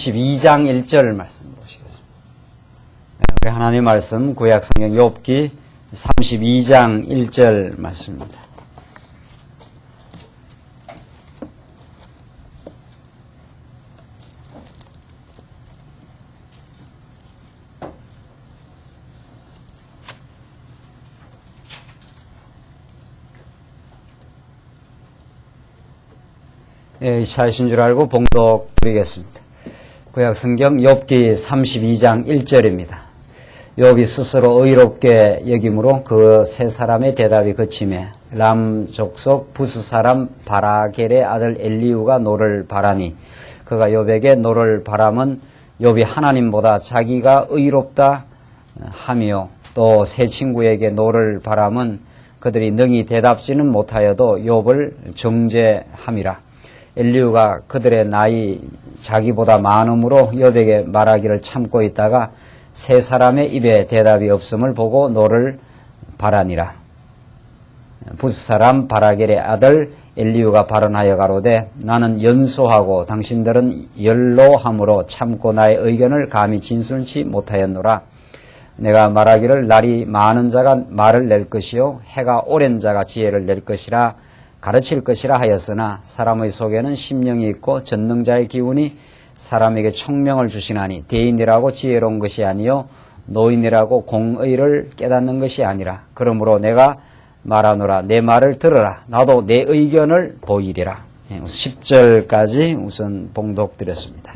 12장 1절 말씀 보시겠습니다. 우리 하나님 말씀 구약성경 욥기 32장 1절 말씀입니다. 차이신 줄 알고 봉독 드리겠습니다. 구약성경 욥기 32장 1절입니다. 욥이 스스로 의롭게 여김으로 그 세 사람의 대답이 그치매 람 족속 부스 사람 바라겔의 아들 엘리후가 노를 바라니 그가 욥에게 노를 바람은 욥이 하나님보다 자기가 의롭다 하며 또 세 친구에게 노를 바람은 그들이 능히 대답지는 못하여도 욥을 정죄함이라. 엘리후가 그들의 나이 자기보다 많음으로 욥에게 말하기를 참고 있다가 세 사람의 입에 대답이 없음을 보고 노를 바라니라. 부스 사람 바라겔의 아들 엘리후가 발언하여 가로되 나는 연소하고 당신들은 연로함으로 참고 나의 의견을 감히 진술치 못하였노라. 내가 말하기를 날이 많은 자가 말을 낼 것이요 해가 오랜 자가 지혜를 낼 것이라 가르칠 것이라 하였으나 사람의 속에는 심령이 있고 전능자의 기운이 사람에게 총명을 주시나니 대인이라고 지혜로운 것이 아니요 노인이라고 공의를 깨닫는 것이 아니라. 그러므로 내가 말하노라 내 말을 들으라 나도 내 의견을 보이리라. 10절까지 우선 봉독드렸습니다.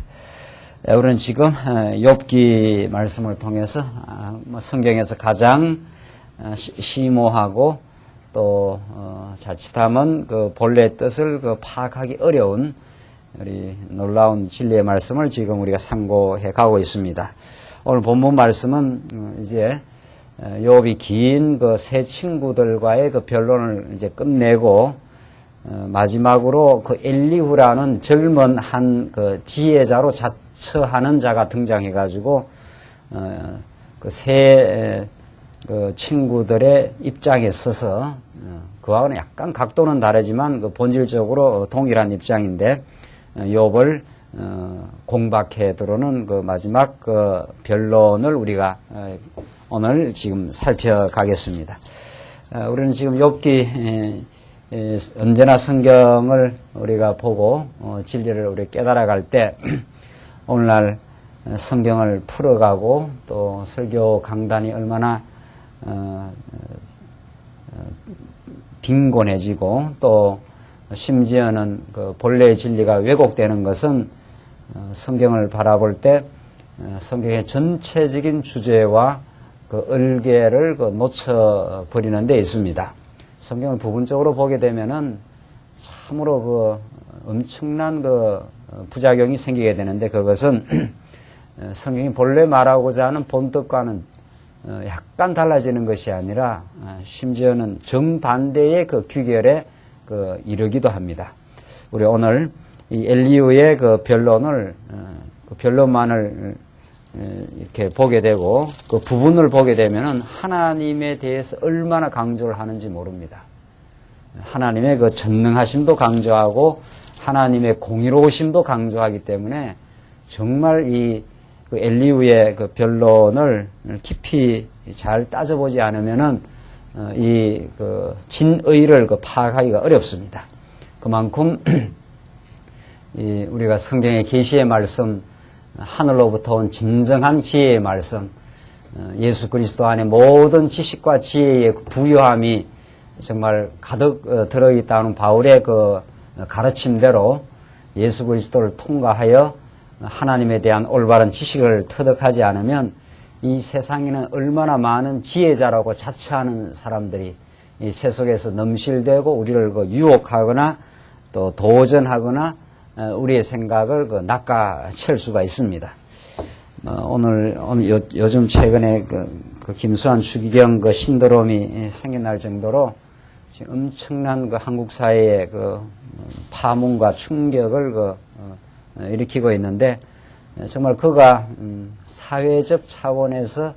우리는 지금 욥기 말씀을 통해서 성경에서 가장 심오하고 또 자칫하면 그 본래의 뜻을 파악하기 어려운 우리 놀라운 진리의 말씀을 지금 우리가 상고해 가고 있습니다. 오늘 본문 말씀은 이제 욥이 긴 그 세 친구들과의 그 변론을 이제 끝내고 마지막으로 그 엘리후라는 젊은 한 그 지혜자로 자처하는 자가 등장해 가지고 그 세 그 친구들의 입장에 서서 그와는 약간 각도는 다르지만 그 본질적으로 동일한 입장인데 욥을 공박해 들어오는 그 마지막 그 변론을 우리가 오늘 지금 살펴가겠습니다. 우리는 지금 욥기 언제나 성경을 우리가 보고 진리를 우리 깨달아갈 때 오늘날 성경을 풀어가고 또 설교 강단이 얼마나 빈곤해지고 또 심지어는 그 본래의 진리가 왜곡되는 것은 성경을 바라볼 때 성경의 전체적인 주제와 그 얼개를 놓쳐버리는 데 있습니다. 성경을 부분적으로 보게 되면은 참으로 그 엄청난 그 부작용이 생기게 되는데 그것은 성경이 본래 말하고자 하는 본뜻과는 약간 달라지는 것이 아니라 심지어는 정반대의 그 규결에 이르기도 합니다. 우리 오늘 이 엘리후의 그 변론을 그 변론만을 이렇게 보게 되고 그 부분을 보게 되면은 하나님에 대해서 얼마나 강조를 하는지 모릅니다. 하나님의 그 전능하심도 강조하고 하나님의 공의로우심도 강조하기 때문에 정말 이 그 엘리후의 그 변론을 깊이 잘 따져보지 않으면은 이 그 진의를 그 파악하기가 어렵습니다. 그만큼 이 우리가 성경의 계시의 말씀, 하늘로부터 온 진정한 지혜의 말씀, 예수 그리스도 안에 모든 지식과 지혜의 부요함이 정말 가득 들어있다는 바울의 그 가르침대로 예수 그리스도를 통과하여 하나님에 대한 올바른 지식을 터득하지 않으면 이 세상에는 얼마나 많은 지혜자라고 자처하는 사람들이 이 세속에서 넘실대고 우리를 유혹하거나 또 도전하거나 우리의 생각을 낚아챌 수가 있습니다. 오늘 요즘 최근에 그 김수환 추기경 그 신드롬이 생겨날 정도로 지금 엄청난 그 한국 사회의 그 파문과 충격을 일으키고 있는데 정말 그가 사회적 차원에서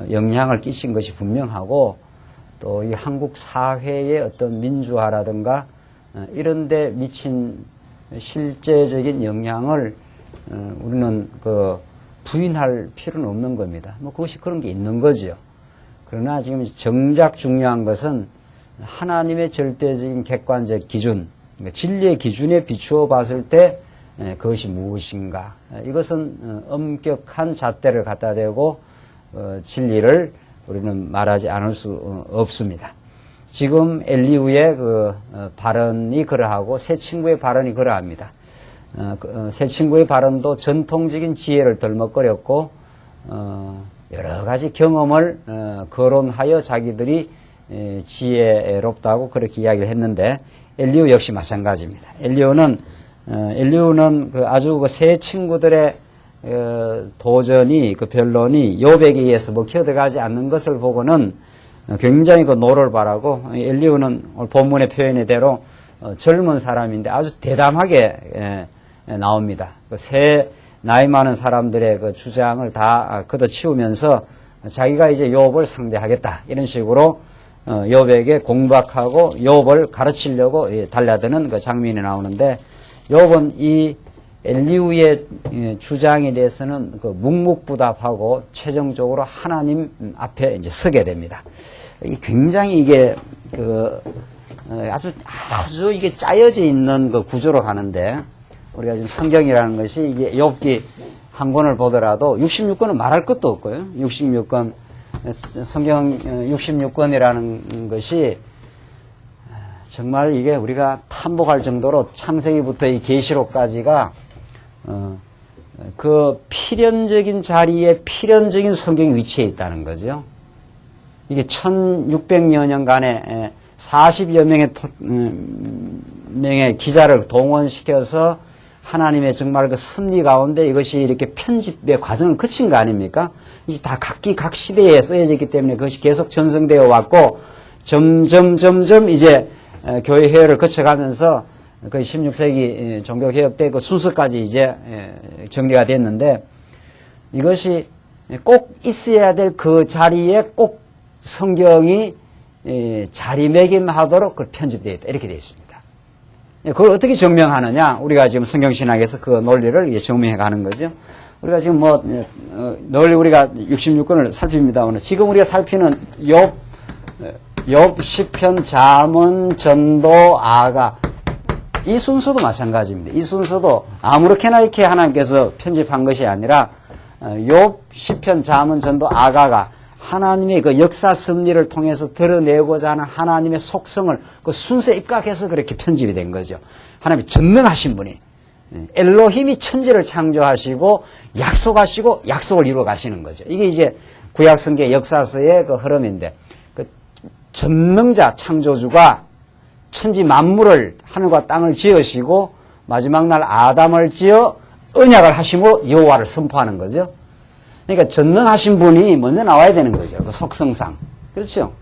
영향을 끼친 것이 분명하고 또 이 한국 사회의 어떤 민주화라든가 이런 데 미친 실제적인 영향을 우리는 부인할 필요는 없는 겁니다. 뭐 그것이 그런 게 있는 거지요. 그러나 지금 정작 중요한 것은 하나님의 절대적인 객관적 기준, 그러니까 진리의 기준에 비추어 봤을 때 그것이 무엇인가. 이것은 엄격한 잣대를 갖다 대고 진리를 우리는 말하지 않을 수 없습니다. 지금 엘리후의 발언이 그러하고 새 친구의 발언이 그러합니다. 새 친구의 발언도 전통적인 지혜를 덜먹거렸고 여러 가지 경험을 거론하여 자기들이 지혜롭다고 그렇게 이야기를 했는데 엘리후 역시 마찬가지입니다. 엘리후는 아주 새 친구들의 도전이 변론이 욥에게 의해서 먹혀 들어가지 않는 것을 보고는 굉장히 노를 바라고 엘리후는 오늘 본문의 표현대로 젊은 사람인데 아주 대담하게 나옵니다. 새 나이 많은 사람들의 주장을 다 걷어치우면서 자기가 이제 욥을 상대하겠다 이런 식으로 욥에게 공박하고 욥을 가르치려고 달려드는 장면이 나오는데 욥은 이 엘리후의 주장에 대해서는 묵묵부답하고 최종적으로 하나님 앞에 이제 서게 됩니다. 굉장히 이게 아주 이게 짜여져 있는 구조로 가는데 우리가 지금 성경이라는 것이 이게 욥기 한 권을 보더라도 66권은 말할 것도 없고요. 66권 성경 66권이라는 것이 정말 이게 우리가 탐복할 정도로 창세기부터 이 계시록까지가 필연적인 자리에 필연적인 성경이 위치해 있다는 거죠. 이게 1600여 년간에 40여 명의 기자를 동원시켜서 하나님의 정말 섭리 가운데 이것이 이렇게 편집의 과정을 거친 거 아닙니까? 이제 다 각기 각 시대에 쓰여져 있기 때문에 그것이 계속 전승되어 왔고 점점 이제 교회 회의를 거쳐가면서 거의 16세기 종교개혁 때 그 순서까지 이제 정리가 됐는데 이것이 꼭 있어야 될 그 자리에 꼭 성경이 자리매김하도록 그 편집되어 있다. 이렇게 되어 있습니다. 그걸 어떻게 증명하느냐? 우리가 지금 성경신학에서 그 논리를 증명해 가는 거죠. 우리가 지금 늘 우리가 66권을 살핍니다. 오늘 지금 우리가 살피는 욥, 시편, 잠언, 전도, 아가 이 순서도 마찬가지입니다. 이 순서도 아무렇게나 이렇게 하나님께서 편집한 것이 아니라 욥, 시편, 잠언, 전도, 아가가 하나님의 그 역사 섭리를 통해서 드러내고자 하는 하나님의 속성을 그 순서에 입각해서 그렇게 편집이 된 거죠. 하나님이 전능하신 분이 엘로힘이 천지를 창조하시고 약속하시고 약속을 이루어 가시는 거죠. 이게 이제 구약 성경 역사서의 그 흐름인데 그 전능자 창조주가 천지 만물을 하늘과 땅을 지으시고 마지막 날 아담을 지어 언약을 하심으로 여호와를 선포하는 거죠. 그러니까 전능하신 분이 먼저 나와야 되는 거죠. 그 속성상. 그렇죠?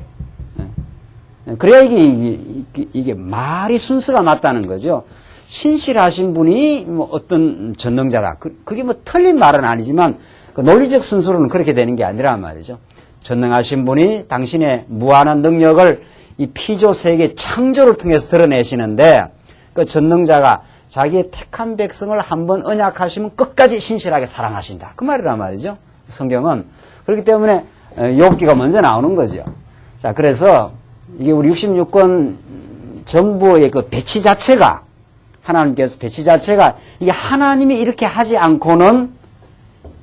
그래야 이게 말이 순서가 맞다는 거죠. 신실하신 분이 어떤 전능자다. 그게 틀린 말은 아니지만 그 논리적 순서로는 그렇게 되는 게 아니라 말이죠. 전능하신 분이 당신의 무한한 능력을 이 피조 세계 창조를 통해서 드러내시는데 그 전능자가 자기의 택한 백성을 한번 언약하시면 끝까지 신실하게 사랑하신다. 그 말이란 말이죠. 성경은. 그렇기 때문에 욥기가 먼저 나오는 거죠. 자, 그래서 이게 우리 66권 전부의 그 배치 자체가 하나님께서 배치 자체가 이게 하나님이 이렇게 하지 않고는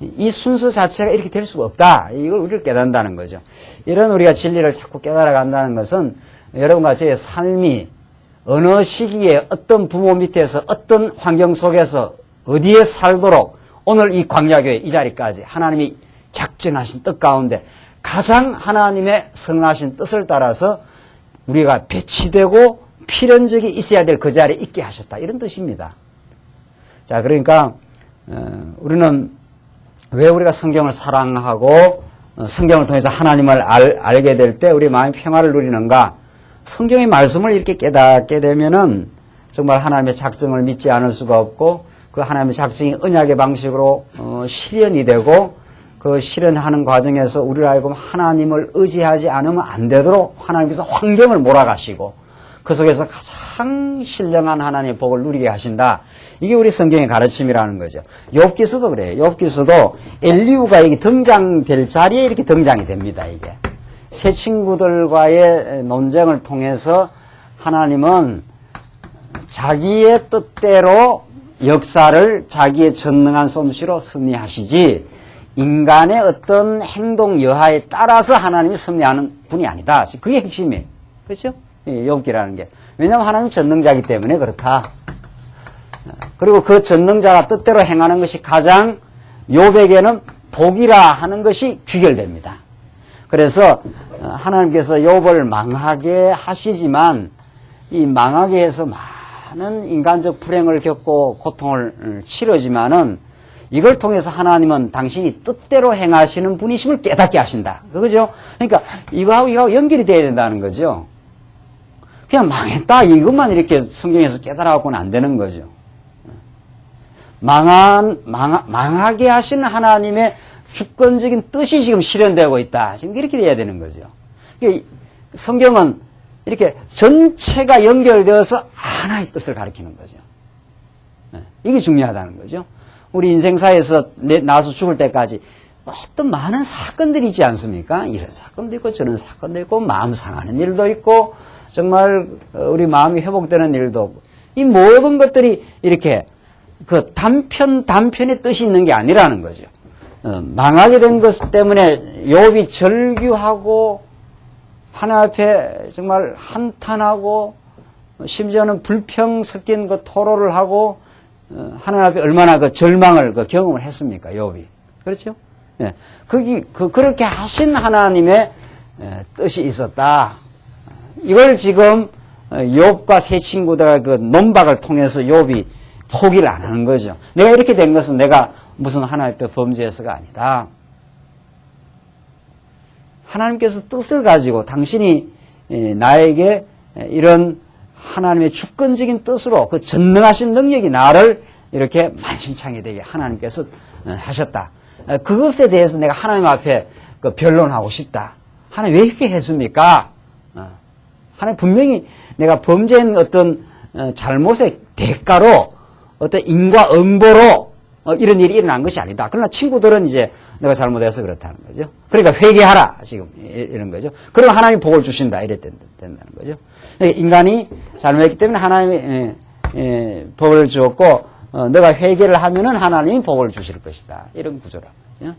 이 순서 자체가 이렇게 될 수가 없다. 이걸 우리를 깨닫는다는 거죠. 이런 우리가 진리를 자꾸 깨달아 간다는 것은 여러분과 저의 삶이 어느 시기에 어떤 부모 밑에서 어떤 환경 속에서 어디에 살도록 오늘 이 광야교회 이 자리까지 하나님이 작정하신 뜻 가운데 가장 하나님의 선하신 뜻을 따라서 우리가 배치되고 필연적이 있어야 될 그 자리에 있게 하셨다. 이런 뜻입니다. 자, 그러니까 우리는 왜 우리가 성경을 사랑하고 성경을 통해서 하나님을 알게 될 때 우리 마음의 평화를 누리는가? 성경의 말씀을 이렇게 깨닫게 되면은 정말 하나님의 작정을 믿지 않을 수가 없고 그 하나님의 작정이 언약의 방식으로 실현이 되고 그 실현하는 과정에서 우리를 알고 하나님을 의지하지 않으면 안 되도록 하나님께서 환경을 몰아가시고 그 속에서 가장 신령한 하나님의 복을 누리게 하신다. 이게 우리 성경의 가르침이라는 거죠. 욥기서도 그래요. 욥기서도 엘리후가 이게 등장될 자리에 이렇게 등장이 됩니다. 이게 새 친구들과의 논쟁을 통해서 하나님은 자기의 뜻대로 역사를 자기의 전능한 솜씨로 섭리하시지 인간의 어떤 행동 여하에 따라서 하나님이 섭리하는 분이 아니다. 그게 핵심이에요. 그렇죠? 욥기라는 게. 왜냐하면 하나님은 전능자이기 때문에 그렇다. 그리고 그 전능자가 뜻대로 행하는 것이 가장 욥에게는 복이라 하는 것이 귀결됩니다. 그래서 하나님께서 욥을 망하게 하시지만 이 망하게 해서 많은 인간적 불행을 겪고 고통을 치르지만은 이걸 통해서 하나님은 당신이 뜻대로 행하시는 분이심을 깨닫게 하신다. 그거죠? 그러니까 이거하고 연결이 돼야 된다는 거죠. 그냥 망했다 이것만 이렇게 성경에서 깨달아갖고는 안 되는 거죠. 망하게 하신 하나님의 주권적인 뜻이 지금 실현되고 있다. 지금 이렇게 돼야 되는 거죠. 성경은 이렇게 전체가 연결되어서 하나의 뜻을 가리키는 거죠. 이게 중요하다는 거죠. 우리 인생사에서 나서 죽을 때까지 어떤 많은 사건들이 있지 않습니까? 이런 사건도 있고 저런 사건도 있고 마음 상하는 일도 있고 정말 우리 마음이 회복되는 일도 없고 이 모든 것들이 이렇게 그 단편의 뜻이 있는 게 아니라는 거죠. 망하게 된 것 때문에 욥이 절규하고 하나님 앞에 정말 한탄하고 심지어는 불평 섞인 그 토로를 하고 하나님 앞에 얼마나 그 절망을 경험을 했습니까, 욥이. 그렇죠? 예. 그렇게 하신 하나님의 뜻이 있었다. 이걸 지금 욥과 세 친구들의 그 논박을 통해서 욥이 포기를 안 하는 거죠. 내가 이렇게 된 것은 내가 무슨 하나님 앞에 범죄해서가 아니다. 하나님께서 뜻을 가지고 당신이 나에게 이런 하나님의 주권적인 뜻으로 그 전능하신 능력이 나를 이렇게 만신창이 되게 하나님께서 하셨다. 그것에 대해서 내가 하나님 앞에 변론하고 싶다. 하나님 왜 이렇게 했습니까? 하나님 분명히 내가 범죄한 어떤 잘못의 대가로 어떤 인과 응보로 이런 일이 일어난 것이 아니다. 그러나 친구들은 이제 내가 잘못해서 그렇다는 거죠. 그러니까 회개하라 지금 이런 거죠. 그럼 하나님이 복을 주신다 이래 된다는 거죠. 인간이 잘못했기 때문에 하나님이 복을 주었고 너가 회개를 하면은 하나님이 복을 주실 것이다. 이런 구조라.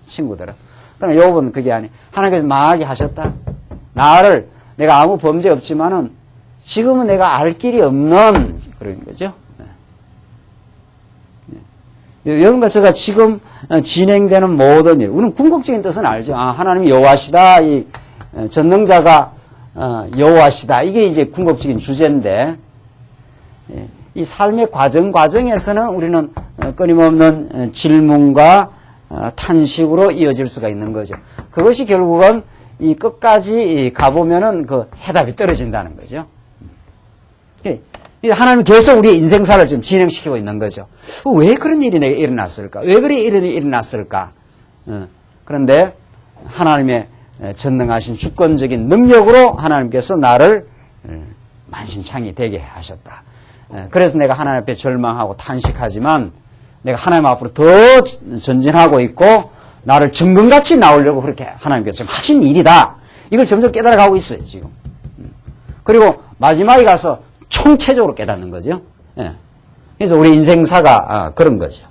친구들은. 그러나 욥은 그게 아니. 하나님께서 망하게 하셨다. 나를 내가 아무 범죄 없지만은 지금은 내가 알 길이 없는 그런 거죠. 여러분과 제가 지금 진행되는 모든 일, 우리는 궁극적인 뜻은 알죠. 하나님이 여호와시다. 이 전능자가 여호와시다. 이게 이제 궁극적인 주제인데 이 삶의 과정에서는 우리는 끊임없는 질문과 탄식으로 이어질 수가 있는 거죠. 그것이 결국은 이 끝까지 가보면은 그 해답이 떨어진다는 거죠. 하나님은 계속 우리의 인생사를 지금 진행시키고 있는 거죠. 왜 그런 일이 내게 일어났을까? 왜 그런 일이 일어났을까? 그런데 하나님의 전능하신 주권적인 능력으로 하나님께서 나를 만신창이 되게 하셨다. 그래서 내가 하나님 앞에 절망하고 탄식하지만 내가 하나님 앞으로 더 전진하고 있고 나를 정금같이 나오려고 그렇게 하나님께서 지금 하신 일이다. 이걸 점점 깨달아가고 있어요, 지금. 그리고 마지막에 가서 총체적으로 깨닫는 거죠. 예. 그래서 우리 인생사가 그런 거죠.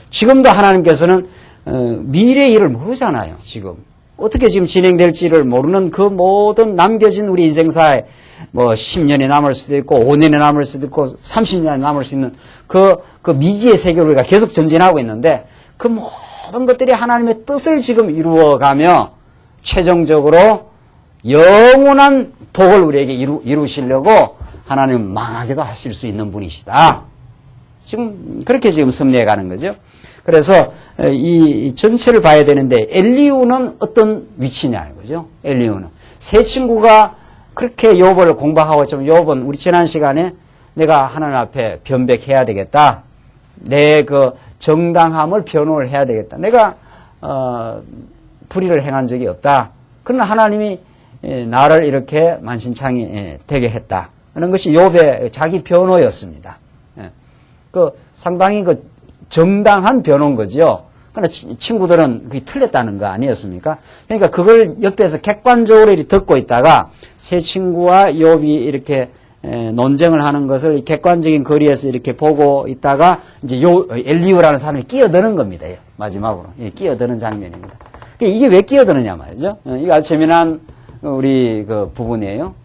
지금도 하나님께서는 미래의 일을 모르잖아요. 지금 어떻게 지금 진행될지를 모르는 그 모든 남겨진 우리 인생사에 뭐 10년이 남을 수도 있고 5년이 남을 수도 있고 30년이 남을 수 있는 그 미지의 세계를 우리가 계속 전진하고 있는데 그 모든 것들이 하나님의 뜻을 지금 이루어가며 최종적으로 영원한 복을 우리에게 이루시려고 하나님은 망하게도 하실 수 있는 분이시다. 지금 그렇게 지금 섭리해 가는 거죠. 그래서 이 전체를 봐야 되는데 엘리후는 어떤 위치냐 이거죠. 엘리후는 세 친구가 그렇게 욥을 공박하고 있지만 욥은 우리 지난 시간에 내가 하나님 앞에 변백해야 되겠다. 내 그 정당함을 변호를 해야 되겠다. 내가 불의를 행한 적이 없다. 그러나 하나님이 나를 이렇게 만신창이 되게 했다. 하는 것이 욥의 자기 변호였습니다. 예. 상당히 정당한 변호인 거죠. 그러나 친구들은 그게 틀렸다는 거 아니었습니까? 그러니까 그걸 옆에서 객관적으로 이렇게 듣고 있다가 세 친구와 욥이 이렇게 논쟁을 하는 것을 객관적인 거리에서 이렇게 보고 있다가 이제 엘리후라는 사람이 끼어드는 겁니다. 마지막으로. 끼어드는 장면입니다. 이게 왜 끼어드느냐 말이죠. 이게 아주 재미난 우리 부분이에요.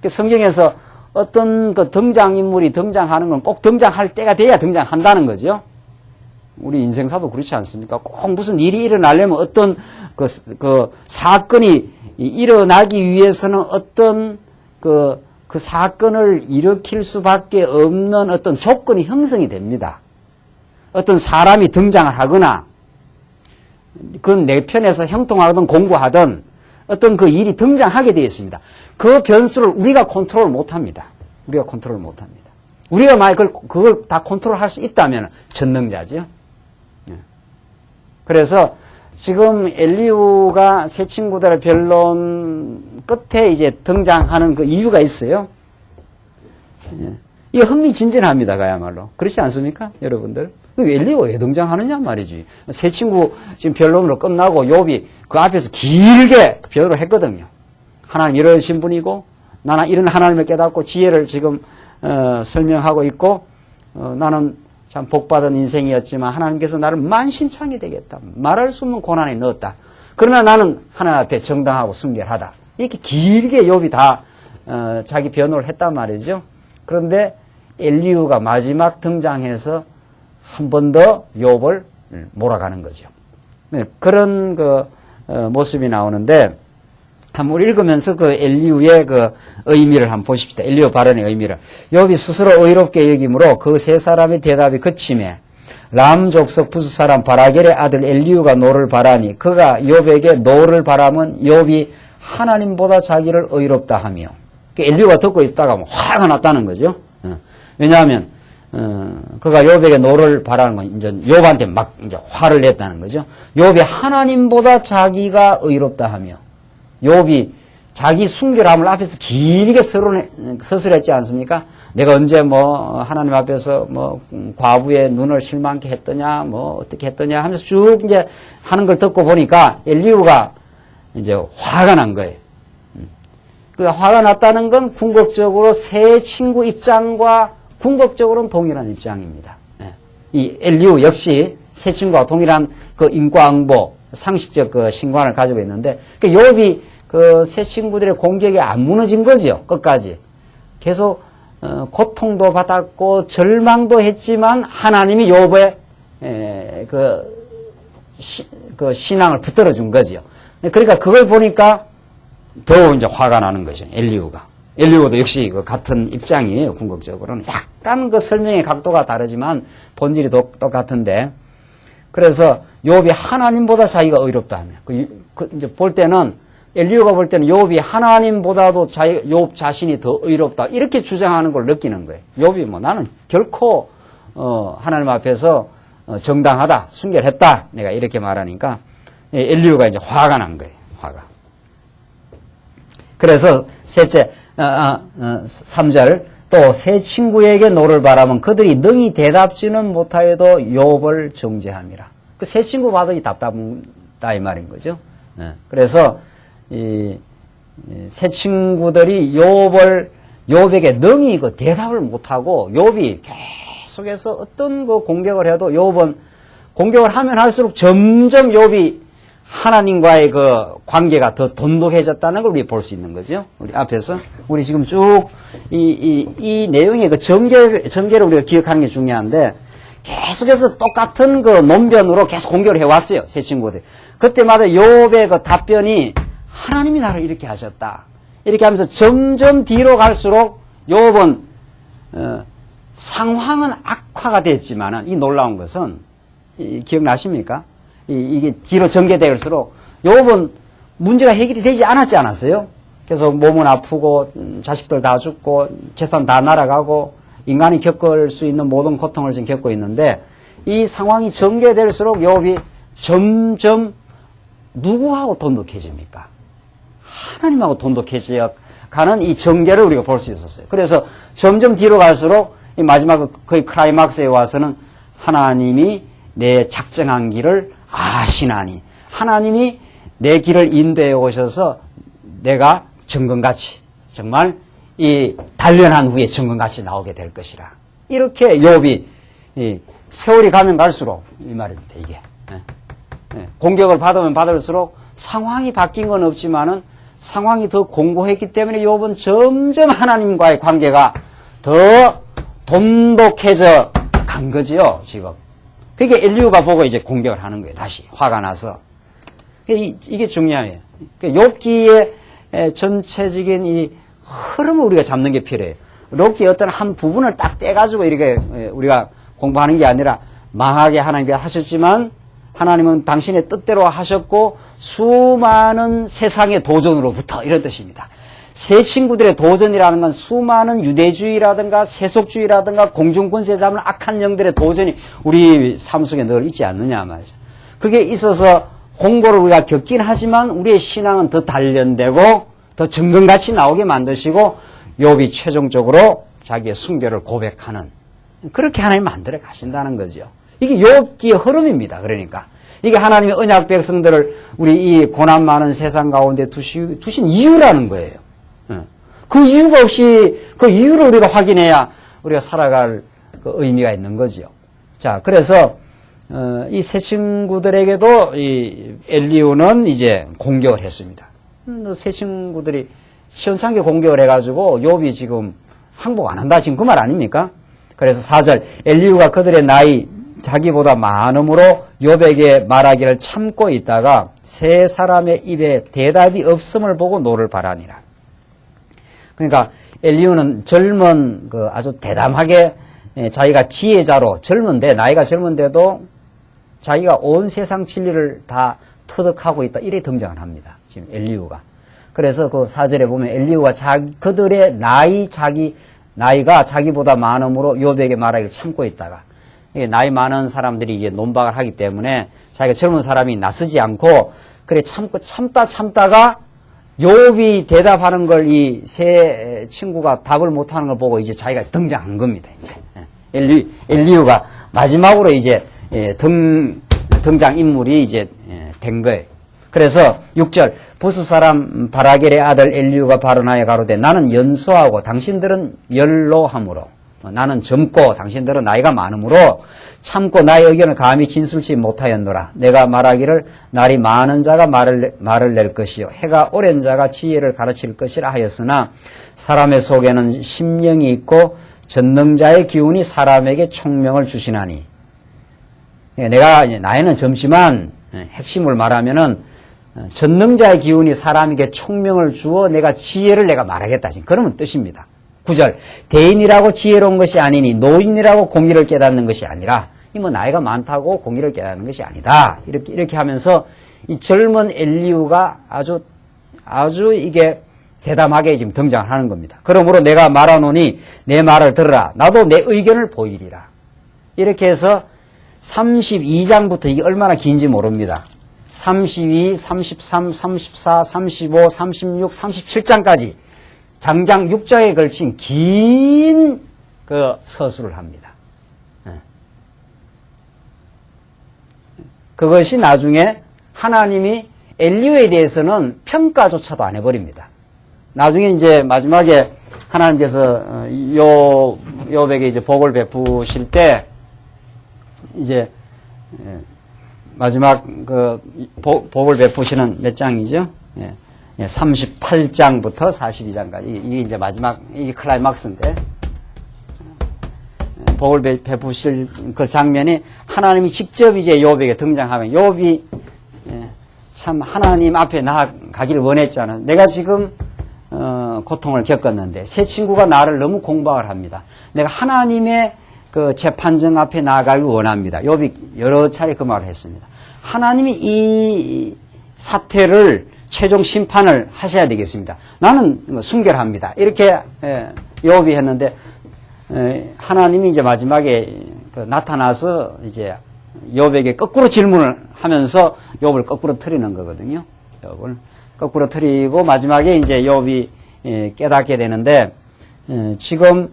성경에서 어떤 등장인물이 등장하는 건 꼭 등장할 때가 돼야 등장한다는 거죠. 우리 인생사도 그렇지 않습니까? 꼭 무슨 일이 일어나려면 어떤 사건이 일어나기 위해서는 어떤 그 사건을 일으킬 수밖에 없는 어떤 조건이 형성이 됩니다. 어떤 사람이 등장을 하거나 그건 내 편에서 형통하든 공부하든 어떤 그 일이 등장하게 되어 있습니다. 그 변수를 우리가 컨트롤 못합니다. 우리가 컨트롤 못합니다. 우리가 만약 그걸 다 컨트롤할 수 있다면 전능자죠. 그래서 지금 엘리후가 세 친구들의 변론 끝에 이제 등장하는 그 이유가 있어요. 이게 흥미진진합니다, 그야말로. 그렇지 않습니까, 여러분들? 엘리후가 왜 등장하느냐 말이지. 세 친구 지금 변론으로 끝나고 욥이 그 앞에서 길게 변호를 했거든요. 하나님 이러신 분이고 나는 이런 하나님을 깨닫고 지혜를 지금 설명하고 있고 나는 참 복받은 인생이었지만 하나님께서 나를 만신창이 되겠다. 말할 수 없는 고난에 넣었다. 그러나 나는 하나님 앞에 정당하고 순결하다. 이렇게 길게 욥이 다 자기 변호를 했단 말이죠. 그런데 엘리후가 마지막 등장해서 한 번 더 욥을 몰아가는 거죠. 그런 모습이 나오는데 한번 읽으면서 엘리후의 의미를 한번 보십시다. 엘리후 발언의 의미를. 욥이 스스로 의롭게 여김으로 그 세 사람의 대답이 그침에 람 족속 부스 사람 바라겔의 아들 엘리후가 노를 바라니 그가 욥에게 노를 바라면 욥이 하나님보다 자기를 의롭다 하며 엘리후가 듣고 있다가 화가 났다는 거죠. 왜냐하면 그가 욥에게 노를 바라는 건 이제 욥한테 막 이제 화를 냈다는 거죠. 욥이 하나님보다 자기가 의롭다 하며 욥이 자기 순결함을 앞에서 길게 서술했지 않습니까? 내가 언제 하나님 앞에서 과부의 눈을 실망케 했더냐, 어떻게 했더냐 하면서 쭉 이제 하는 걸 듣고 보니까 엘리후가 이제 화가 난 거예요. 그 화가 났다는 건 궁극적으로 세 친구 입장과 궁극적으로는 동일한 입장입니다. 이 엘리후 역시 세 친구와 동일한 인과응보, 상식적 신관을 가지고 있는데, 욥이 세 친구들의 공격에 안 무너진 거죠, 끝까지. 계속, 고통도 받았고, 절망도 했지만, 하나님이 욥의, 신앙을 붙들어 준 거죠. 그러니까 그걸 보니까 더 이제 화가 나는 거죠, 엘리후가. 엘리후도 역시 같은 입장이에요, 궁극적으로는. 약간 설명의 각도가 다르지만 본질이 똑같은데. 그래서 욥이 하나님보다 자기가 의롭다 하며. 이제 볼 때는, 엘리후가 볼 때는 욥이 하나님보다도 욥 자신이 더 의롭다. 이렇게 주장하는 걸 느끼는 거예요. 욥이 나는 결코, 하나님 앞에서 정당하다, 순결했다. 내가 이렇게 말하니까, 엘리후가 이제 화가 난 거예요, 화가. 그래서 셋째, 3절 또 세 친구에게 노를 바라면 그들이 능히 대답지는 못하여도 욥을 정죄함이라. 그 세 친구 봐도 답답하다 이 말인 거죠. 그래서 이 세 친구들이 욥에게 능히 대답을 못하고 욥이 계속해서 어떤 공격을 해도 욥은 공격을 하면 할수록 점점 욥이 하나님과의 관계가 더 돈독해졌다는 걸 우리 볼 수 있는 거죠. 우리 앞에서. 우리 지금 쭉 이 내용의 전개를 우리가 기억하는 게 중요한데, 계속해서 똑같은 논변으로 계속 공격을 해왔어요, 세 친구들. 그때마다 욥의 답변이 하나님이 나를 이렇게 하셨다. 이렇게 하면서 점점 뒤로 갈수록 욥은, 상황은 악화가 됐지만은, 이 놀라운 것은, 기억나십니까? 이게 뒤로 전개될수록 욥은 문제가 해결이 되지 않았어요? 그래서 몸은 아프고 자식들 다 죽고 재산 다 날아가고 인간이 겪을 수 있는 모든 고통을 지금 겪고 있는데 이 상황이 전개될수록 욥이 점점 누구하고 돈독해집니까? 하나님하고 돈독해져 가는 이 전개를 우리가 볼 수 있었어요. 그래서 점점 뒤로 갈수록 이 마지막 거의 클라이막스에 와서는 하나님이 내 작정한 길을 아시나니, 하나님이 내 길을 인도해 오셔서 내가 정금같이 정말 이 단련한 후에 정금같이 나오게 될 것이라. 이렇게 욥이 이 세월이 가면 갈수록 이 말입니다. 이게 공격을 받으면 받을수록 상황이 바뀐 건 없지만은 상황이 더 공고했기 때문에 욥은 점점 하나님과의 관계가 더 돈독해져 간 거지요, 지금. 그게 엘리후가 보고 이제 공격을 하는 거예요. 다시 화가 나서. 이게 중요해요. 욥기의 전체적인 이 흐름을 우리가 잡는 게 필요해요. 욥기 어떤 한 부분을 딱 떼가지고 이렇게 우리가 공부하는 게 아니라 망하게 하나님께 하셨지만 하나님은 당신의 뜻대로 하셨고 수많은 세상의 도전으로부터 이런 뜻입니다. 새 친구들의 도전이라는 건 수많은 유대주의라든가 세속주의라든가 공중권세 잡는 악한 영들의 도전이 우리 삶 속에 늘 있지 않느냐 말이죠. 그게 있어서 공고를 우리가 겪긴 하지만 우리의 신앙은 더 단련되고 더 정금같이 나오게 만드시고 욥이 최종적으로 자기의 순결을 고백하는 그렇게 하나님 만들어 가신다는 거죠. 이게 욥기의 흐름입니다. 그러니까 이게 하나님의 언약 백성들을 우리 이 고난 많은 세상 가운데 두신 이유라는 거예요. 그 이유가 없이 그 이유를 우리가 확인해야 우리가 살아갈 그 의미가 있는 거죠. 자, 그래서 이 새 친구들에게도 이 엘리후는 이제 공격을 했습니다. 새 친구들이 시원찮게 공격을 해가지고 욥이 지금 항복 안 한다 지금 그 말 아닙니까? 그래서 4절 엘리후가 그들의 나이 자기보다 많음으로 욥에게 말하기를 참고 있다가 세 사람의 입에 대답이 없음을 보고 노를 바라니라. 그러니까 엘리후는 젊은 그 아주 대담하게 자기가 지혜자로 젊은데 나이가 젊은데도 자기가 온 세상 진리를 다 터득하고 있다 이래 등장을 합니다. 지금 엘리후가. 그래서 그 4절에 보면 엘리후가 그들의 나이가 자기보다 많음으로 욥에게 말하기를 참고 있다가 나이 많은 사람들이 이제 논박을 하기 때문에 자기가 젊은 사람이 나서지 않고 그래 참다가 욥이 대답하는 걸 이 세 친구가 답을 못하는 걸 보고 이제 자기가 등장한 겁니다. 이제 엘리후가 마지막으로 이제 등장 인물이 이제 된 거예요. 그래서 6절 부스 사람 바라겔의 아들 엘리후가 발언하여 가로되 나는 연소하고 당신들은 연로함으로 나는 젊고 당신들은 나이가 많으므로 참고 나의 의견을 감히 진술치 못하였노라. 내가 말하기를 날이 많은 자가 말을 낼 것이요 해가 오랜 자가 지혜를 가르칠 것이라 하였으나 사람의 속에는 심령이 있고 전능자의 기운이 사람에게 총명을 주시나니. 내가 나이는 젊지만 핵심을 말하면은 전능자의 기운이 사람에게 총명을 주어 내가 지혜를 내가 말하겠다. 지금 그러면 뜻입니다. 9절 대인이라고 지혜로운 것이 아니니 노인이라고 공의를 깨닫는 것이 아니라 이 뭐 나이가 많다고 공의를 깨닫는 것이 아니다. 이렇게 하면서 이 젊은 엘리후가 아주 이게 대담하게 지금 등장하는 겁니다. 그러므로 내가 말하노니 내 말을 들으라. 나도 내 의견을 보이리라. 이렇게 해서 32장부터 이게 얼마나 긴지 모릅니다. 32, 33, 34, 35, 36, 37장까지 장장 6장에 걸친 긴 그 서술을 합니다. 그것이 나중에 하나님이 엘리후에 대해서는 평가조차도 안 해버립니다. 나중에 이제 마지막에 하나님께서 욥에게 이제 복을 베푸실 때 이제 마지막 그 복을 베푸시는 몇 장이죠? 38장부터 42장까지 이게 이제 마지막 이게 클라이막스인데 복을 베푸실 그 장면이 하나님이 직접 이제 욥에게 등장하면 욥이 참 하나님 앞에 나아가기를 원했잖아요. 내가 지금 고통을 겪었는데 새 친구가 나를 너무 공박을 합니다. 내가 하나님의 그 재판정 앞에 나아가길 원합니다. 욥이 여러 차례 그 말을 했습니다. 하나님이 이 사태를 최종 심판을 하셔야 되겠습니다. 나는 순결합니다. 이렇게 욥이 했는데 하나님이 이제 마지막에 나타나서 이제 욥에게 거꾸로 질문을 하면서 욥을 거꾸로 틀리는 거거든요. 욥을 거꾸로 틀리고 마지막에 이제 욥이 깨닫게 되는데 지금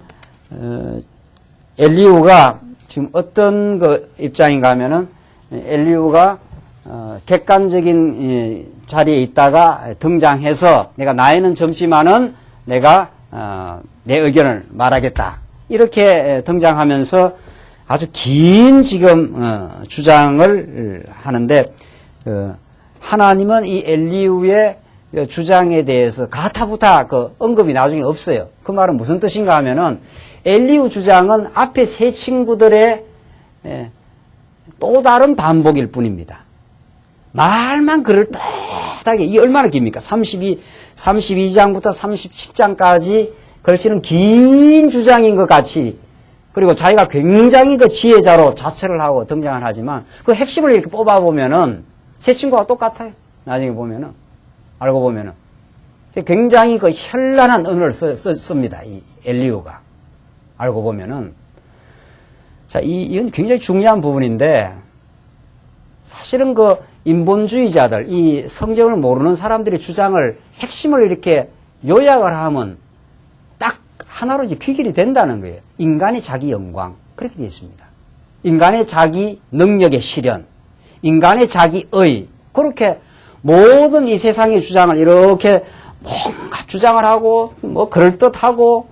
엘리후가 지금 어떤 그 입장인가 하면은 엘리후가 객관적인 자리에 있다가 등장해서 내가 나이는 젊지만은 내가 내 의견을 말하겠다 이렇게 등장하면서 아주 긴 지금 주장을 하는데 하나님은 이 엘리후의 주장에 대해서 가타부타 그 언급이 나중에 없어요. 그 말은 무슨 뜻인가 하면은 엘리후 주장은 앞에 세 친구들의 또 다른 반복일 뿐입니다. 말만 그럴듯하게, 이게 얼마나 깁니까? 32장부터 37장까지 걸치는 긴 주장인 것 같이, 그리고 자기가 굉장히 그 지혜자로 자처를 하고 등장을 하지만 그 핵심을 이렇게 뽑아보면은 세 친구가 똑같아요. 나중에 보면은, 알고 보면은. 굉장히 그 현란한 언어를 씁니다. 이 엘리후가. 알고 보면은. 자, 이건 굉장히 중요한 부분인데, 사실은 그 인본주의자들, 이 성경을 모르는 사람들의 주장을, 핵심을 이렇게 요약을 하면 딱 하나로 이제 귀결이 된다는 거예요. 인간의 자기 영광. 그렇게 되어 있습니다. 인간의 자기 능력의 실현, 인간의 자기 의. 그렇게 모든 이 세상의 주장을 이렇게 뭔가 주장을 하고, 뭐 그럴듯하고,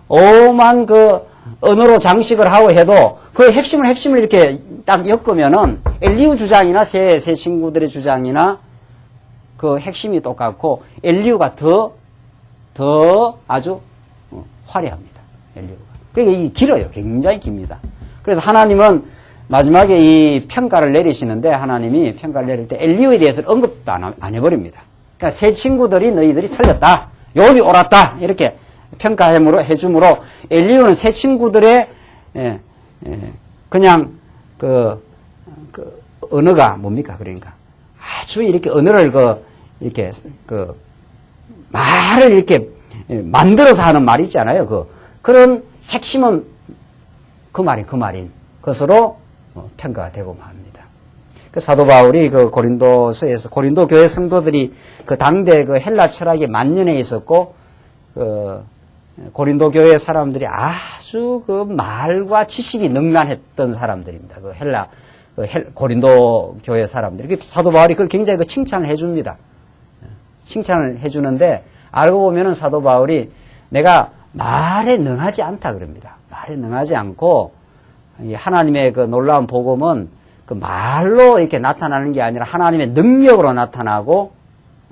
오만 그 언어로 장식을 하고 해도 그 핵심을 이렇게 딱 엮으면은 엘리후 주장이나 세 친구들의 주장이나 그 핵심이 똑같고 엘리후가 더 아주 화려합니다. 엘리후가. 그게 이 길어요. 굉장히 깁니다. 그래서 하나님은 마지막에 이 평가를 내리시는데 하나님이 평가를 내릴 때 엘리후에 대해서는 언급도 안 해버립니다. 그러니까 세 친구들이 너희들이 틀렸다. 욥이 옳았다. 이렇게 평가해줌으로 엘리후는 세 친구들의 그냥 그 언어가 뭡니까? 그러니까 아주 이렇게 언어를 이렇게 말을 이렇게 만들어서 하는 말이 있잖아요. 그런 핵심은 그 말인 것으로 평가가 되고 맙니다. 그 사도 바울이 그 고린도서에서 고린도 교회 성도들이 그 당대 그 헬라 철학에 만연해 있었고 고린도 교회 사람들이 아주 그 말과 지식이 능란했던 사람들입니다. 고린도 교회 사람들이. 사도 바울이 그걸 굉장히 칭찬을 해줍니다. 칭찬을 해주는데, 알고 보면은 사도 바울이 내가 말에 능하지 않다 그럽니다. 말에 능하지 않고, 하나님의 그 놀라운 복음은 그 말로 이렇게 나타나는 게 아니라 하나님의 능력으로 나타나고,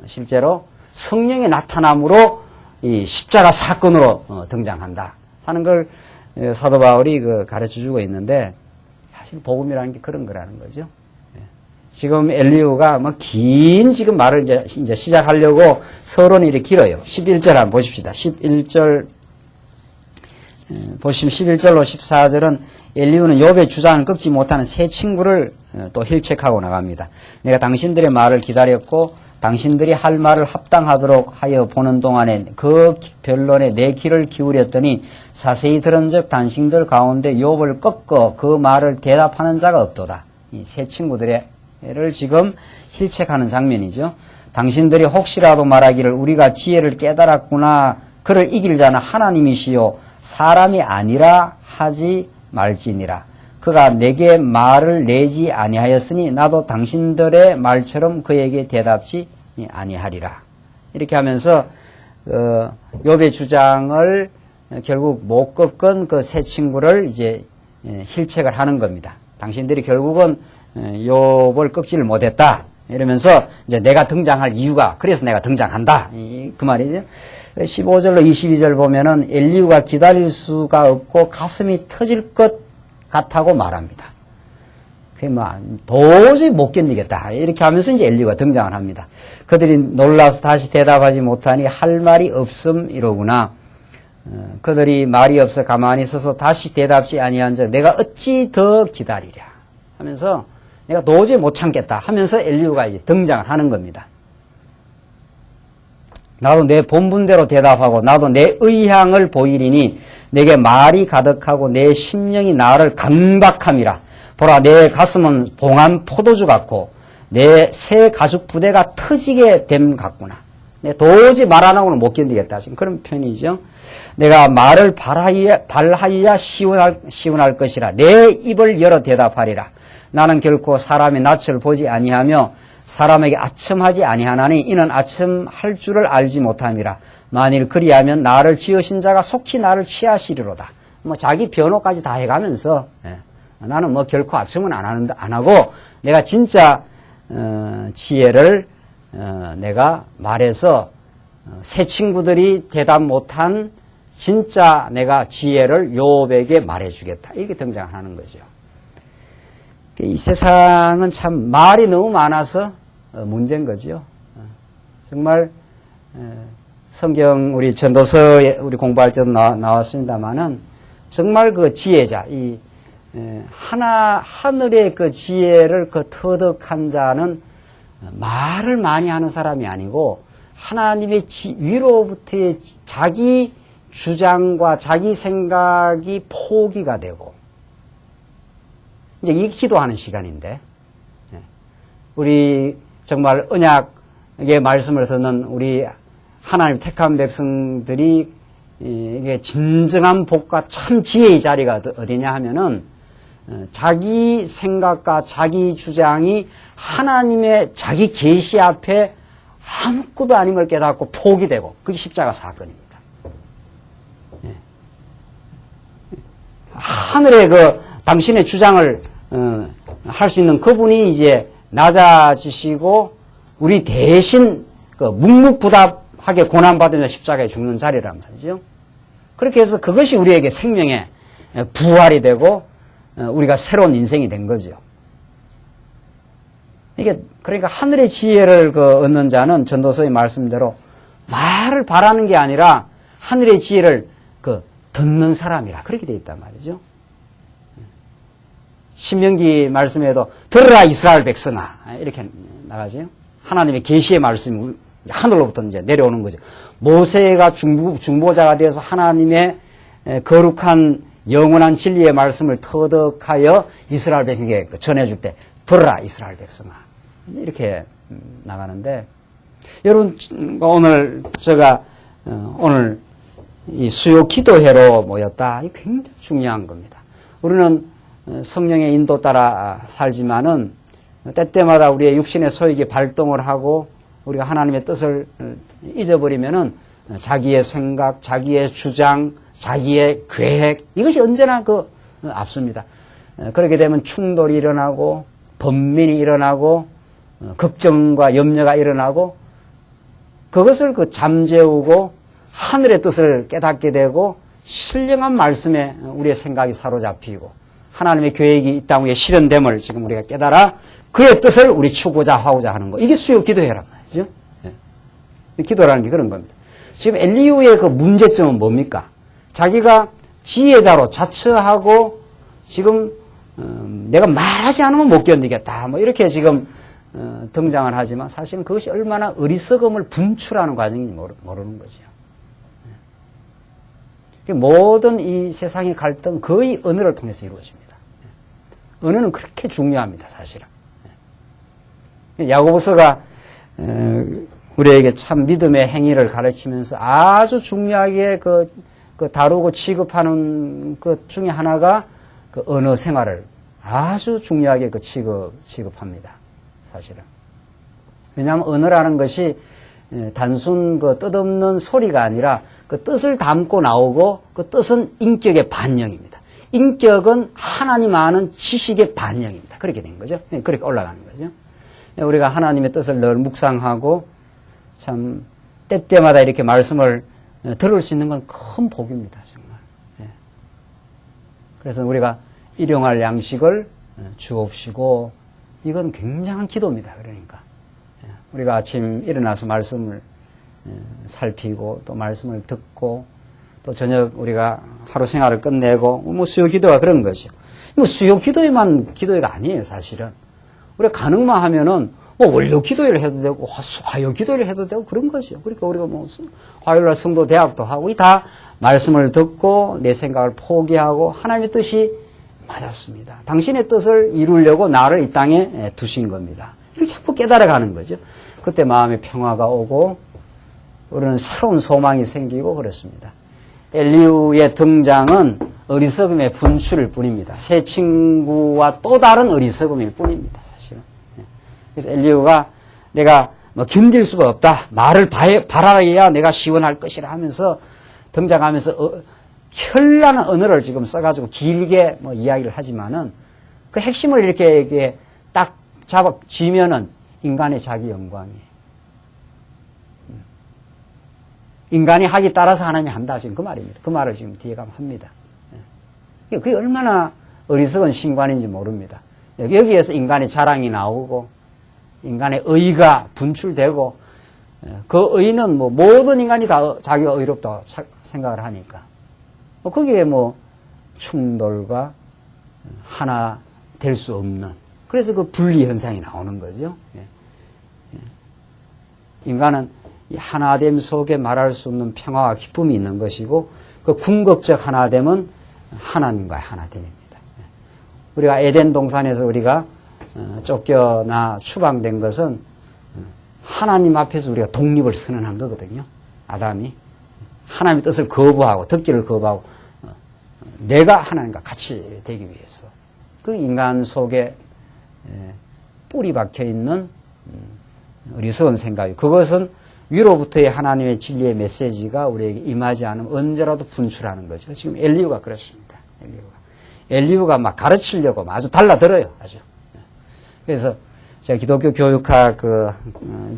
실제로 성령의 나타남으로 이 십자가 사건으로 등장한다 하는 걸 사도 바울이 가르쳐 주고 있는데, 사실 복음이라는 게 그런 거라는 거죠. 지금 엘리후가 긴 지금 말을 이제 시작하려고 서론이 이렇게 길어요. 11절 한번 보십시다. 11절 보시면 11절로 14절은 엘리후는 욥의 주장을 꺾지 못하는 세 친구를 또 힐책하고 나갑니다. 내가 당신들의 말을 기다렸고 당신들이 할 말을 합당하도록 하여 보는 동안에 그 변론에 내 귀를 기울였더니 자세히 들은즉 당신들 가운데 욥을 꺾어 그 말을 대답하는 자가 없도다. 이 세 친구들을 지금 힐책하는 장면이죠. 당신들이 혹시라도 말하기를 우리가 지혜를 깨달았구나. 그를 이길 자는 하나님이시요 사람이 아니라 하지 말지니라. 그가 내게 말을 내지 아니하였으니 나도 당신들의 말처럼 그에게 대답지 아니하리라. 이렇게 하면서 욥의 주장을 결국 못 꺾은 그 세 친구를 이제 힐책을 하는 겁니다. 당신들이 결국은 욥을 꺾지를 못했다. 이러면서 이제 내가 등장할 이유가 그래서 내가 등장한다. 그 말이죠. 15절로 22절 보면은 엘리후가 기다릴 수가 없고 가슴이 터질 것 같다고 말합니다. 그게 도저히 못 견디겠다. 이렇게 하면서 이제 엘리후가 등장을 합니다. 그들이 놀라서 다시 대답하지 못하니 할 말이 없음 이러구나. 그들이 말이 없어 가만히 서서 다시 대답지 아니한 적 내가 어찌 더 기다리랴 하면서 내가 도저히 못 참겠다 하면서 엘리후가 이제 등장을 하는 겁니다. 나도 내 본분대로 대답하고 나도 내 의향을 보이리니 내게 말이 가득하고 내 심령이 나를 강박함이라. 보라 내 가슴은 봉한 포도주 같고 내 새 가죽 부대가 터지게 됨 같구나. 내가 도저히 말 안 하고는 못 견디겠다. 지금 그런 편이죠. 내가 말을 발하여야 시원할 것이라. 내 입을 열어 대답하리라. 나는 결코 사람의 낯을 보지 아니하며 사람에게 아첨하지 아니하나니 이는 아첨할 줄을 알지 못함이라. 만일 그리하면 나를 지으신 자가 속히 나를 취하시리로다. 뭐 자기 변호까지 다 해가면서 나는 뭐 결코 아첨은 안 하고 내가 진짜 지혜를 내가 말해서 새 친구들이 대답 못한 진짜 내가 지혜를 욥에게 말해주겠다. 이렇게 등장하는 거죠. 이 세상은 참 말이 너무 많아서 문제인 거죠. 정말 성경 우리 전도서에 우리 공부할 때도 나왔습니다만은 정말 그 지혜자, 이 하늘의 그 지혜를 그 터득한 자는 말을 많이 하는 사람이 아니고 하나님의 위로부터의 자기 주장과 자기 생각이 포기가 되고 이제 이 기도하는 시간인데 우리 정말 언약의 말씀을 듣는 우리 하나님 택한 백성들이 이게 진정한 복과 참 지혜의 자리가 어디냐 하면은 자기 생각과 자기 주장이 하나님의 자기 계시 앞에 아무것도 아닌 걸 깨닫고 포기되고 그게 십자가 사건입니다. 하늘의 그 당신의 주장을 할 수 있는 그분이 이제 낮아지시고 우리 대신 그 묵묵부답하게 고난받으며 십자가에 죽는 자리란 말이죠. 그렇게 해서 그것이 우리에게 생명의 부활이 되고 우리가 새로운 인생이 된 거죠. 이게 그러니까 하늘의 지혜를 얻는 자는 전도서의 말씀대로 말을 바라는 게 아니라 하늘의 지혜를 듣는 사람이라 그렇게 되어 있단 말이죠. 신명기 말씀에도 들으라 이스라엘 백성아 이렇게 나가죠. 하나님의 계시의 말씀이 하늘로부터 이제 내려오는 거죠. 모세가 중보자가 되어서 하나님의 거룩한 영원한 진리의 말씀을 터득하여 이스라엘 백성에게 전해줄 때 들으라 이스라엘 백성아 이렇게 나가는데 여러분 오늘 제가 오늘 이 수요 기도회로 모였다. 이게 굉장히 중요한 겁니다. 우리는 성령의 인도 따라 살지만은 때때마다 우리의 육신의 소욕이 발동을 하고 우리가 하나님의 뜻을 잊어버리면은 자기의 생각, 자기의 주장, 자기의 계획 이것이 언제나 앞섭니다. 그렇게 되면 충돌이 일어나고 번민이 일어나고 걱정과 염려가 일어나고 그것을 잠재우고 하늘의 뜻을 깨닫게 되고 신령한 말씀에 우리의 생각이 사로잡히고 하나님의 계획이 이 땅 위에 실현됨을 지금 우리가 깨달아 그의 뜻을 우리 추구자 하고자 하는 거. 이게 수요 기도회란 말이죠. 예. 기도라는 게 그런 겁니다. 지금 엘리후의 그 문제점은 뭡니까? 자기가 지혜자로 자처하고 지금 내가 말하지 않으면 못 견디겠다. 뭐 이렇게 지금 등장을 하지만 사실은 그것이 얼마나 어리석음을 분출하는 과정인지 모르는 거죠. 모든 이 세상의 갈등 거의 언어를 통해서 이루어집니다. 언어는 그렇게 중요합니다, 사실은. 야고보서가 우리에게 참 믿음의 행위를 가르치면서 아주 중요하게 다루고 취급하는 것 중에 하나가 그 언어 생활을 아주 중요하게 취급합니다, 사실은. 왜냐하면 언어라는 것이 단순 뜻없는 소리가 아니라 그 뜻을 담고 나오고 그 뜻은 인격의 반영입니다. 인격은 하나님 아는 지식의 반영입니다. 그렇게 된 거죠. 그렇게 올라가는 거죠. 우리가 하나님의 뜻을 늘 묵상하고 참 때때마다 이렇게 말씀을 들을 수 있는 건 큰 복입니다. 정말. 그래서 우리가 일용할 양식을 주옵시고 이건 굉장한 기도입니다. 그러니까 우리가 아침 일어나서 말씀을 살피고 또 말씀을 듣고 또 저녁 우리가 하루 생활을 끝내고 뭐 수요 기도가 그런 거죠. 뭐 수요 기도에만 기도회가 아니에요, 사실은. 우리가 가능만 하면은 뭐 월요 기도회를 해도 되고 화요 기도회를 해도 되고 그런 거죠. 그러니까 우리가 뭐 화요일날 성도 대학도 하고 이 다 말씀을 듣고 내 생각을 포기하고 하나님의 뜻이 맞았습니다. 당신의 뜻을 이루려고 나를 이 땅에 두신 겁니다. 이렇게 자꾸 깨달아가는 거죠. 그때 마음에 평화가 오고 우리는 새로운 소망이 생기고 그렇습니다. 엘리후의 등장은 어리석음의 분출일 뿐입니다. 새 친구와 또 다른 어리석음일 뿐입니다, 사실은. 그래서 엘리후가 내가 뭐 견딜 수가 없다. 말을 바라야 내가 시원할 것이라 하면서 등장하면서 현란한 언어를 지금 써가지고 길게 뭐 이야기를 하지만은 그 핵심을 이렇게 딱 쥐면은 인간의 자기 영광이에요. 인간이 하기 따라서 하나님이 한다. 지금 그 말입니다. 그 말을 지금 뒤에 가면 합니다. 그게 얼마나 어리석은 신관인지 모릅니다. 여기에서 인간의 자랑이 나오고 인간의 의가 분출되고 그 의는 뭐 모든 인간이 다 자기가 의롭다고 생각을 하니까 거기에 뭐 충돌과 하나 될 수 없는 그래서 그 분리 현상이 나오는 거죠. 인간은 이 하나됨 속에 말할 수 없는 평화와 기쁨이 있는 것이고 그 궁극적 하나됨은 하나님과의 하나됨입니다. 우리가 에덴 동산에서 우리가 쫓겨나 추방된 것은 하나님 앞에서 우리가 독립을 선언한 거거든요. 아담이 하나님의 뜻을 거부하고 듣기를 거부하고 내가 하나님과 같이 되기 위해서 그 인간 속에 뿌리 박혀 있는 어리석은 생각이 그것은 위로부터의 하나님의 진리의 메시지가 우리에게 임하지 않으면 언제라도 분출하는 거죠. 지금 엘리후가 그렇습니다. 엘리후가 막 가르치려고 아주 달라들어요. 아주. 그래서 제가 기독교 교육학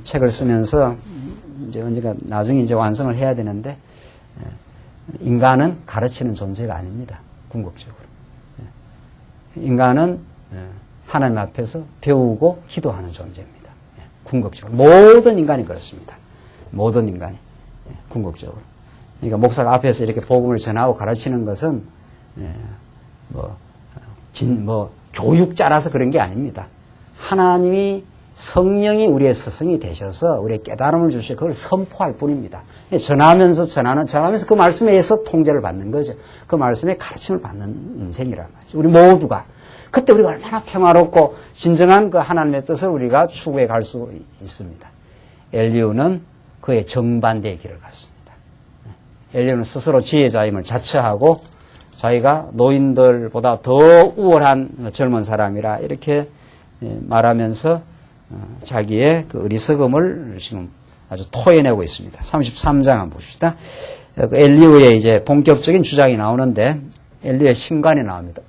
책을 쓰면서 이제 언젠가 나중에 이제 완성을 해야 되는데 인간은 가르치는 존재가 아닙니다. 궁극적으로. 인간은 하나님 앞에서 배우고 기도하는 존재입니다. 궁극적으로. 모든 인간이 그렇습니다. 모든 인간이. 궁극적으로. 그러니까 목사가 앞에서 이렇게 복음을 전하고 가르치는 것은 교육자라서 그런 게 아닙니다. 하나님이 성령이 우리의 스승이 되셔서 우리의 깨달음을 주시고 그걸 선포할 뿐입니다. 전하면서 그 말씀에 의해서 통제를 받는 거죠. 그 말씀에 가르침을 받는 인생이란 말이죠. 우리 모두가. 그때 우리가 얼마나 평화롭고 진정한 그 하나님의 뜻을 우리가 추구해 갈 수 있습니다. 엘리후는 그의 정반대의 길을 갔습니다. 엘리후는 스스로 지혜자임을 자처하고 자기가 노인들보다 더 우월한 젊은 사람이라 이렇게 말하면서 자기의 그 어리석음을 지금 아주 토해내고 있습니다. 33장 한번 보십시다. 엘리후의 이제 본격적인 주장이 나오는데 엘리후의 신관이 나옵니다.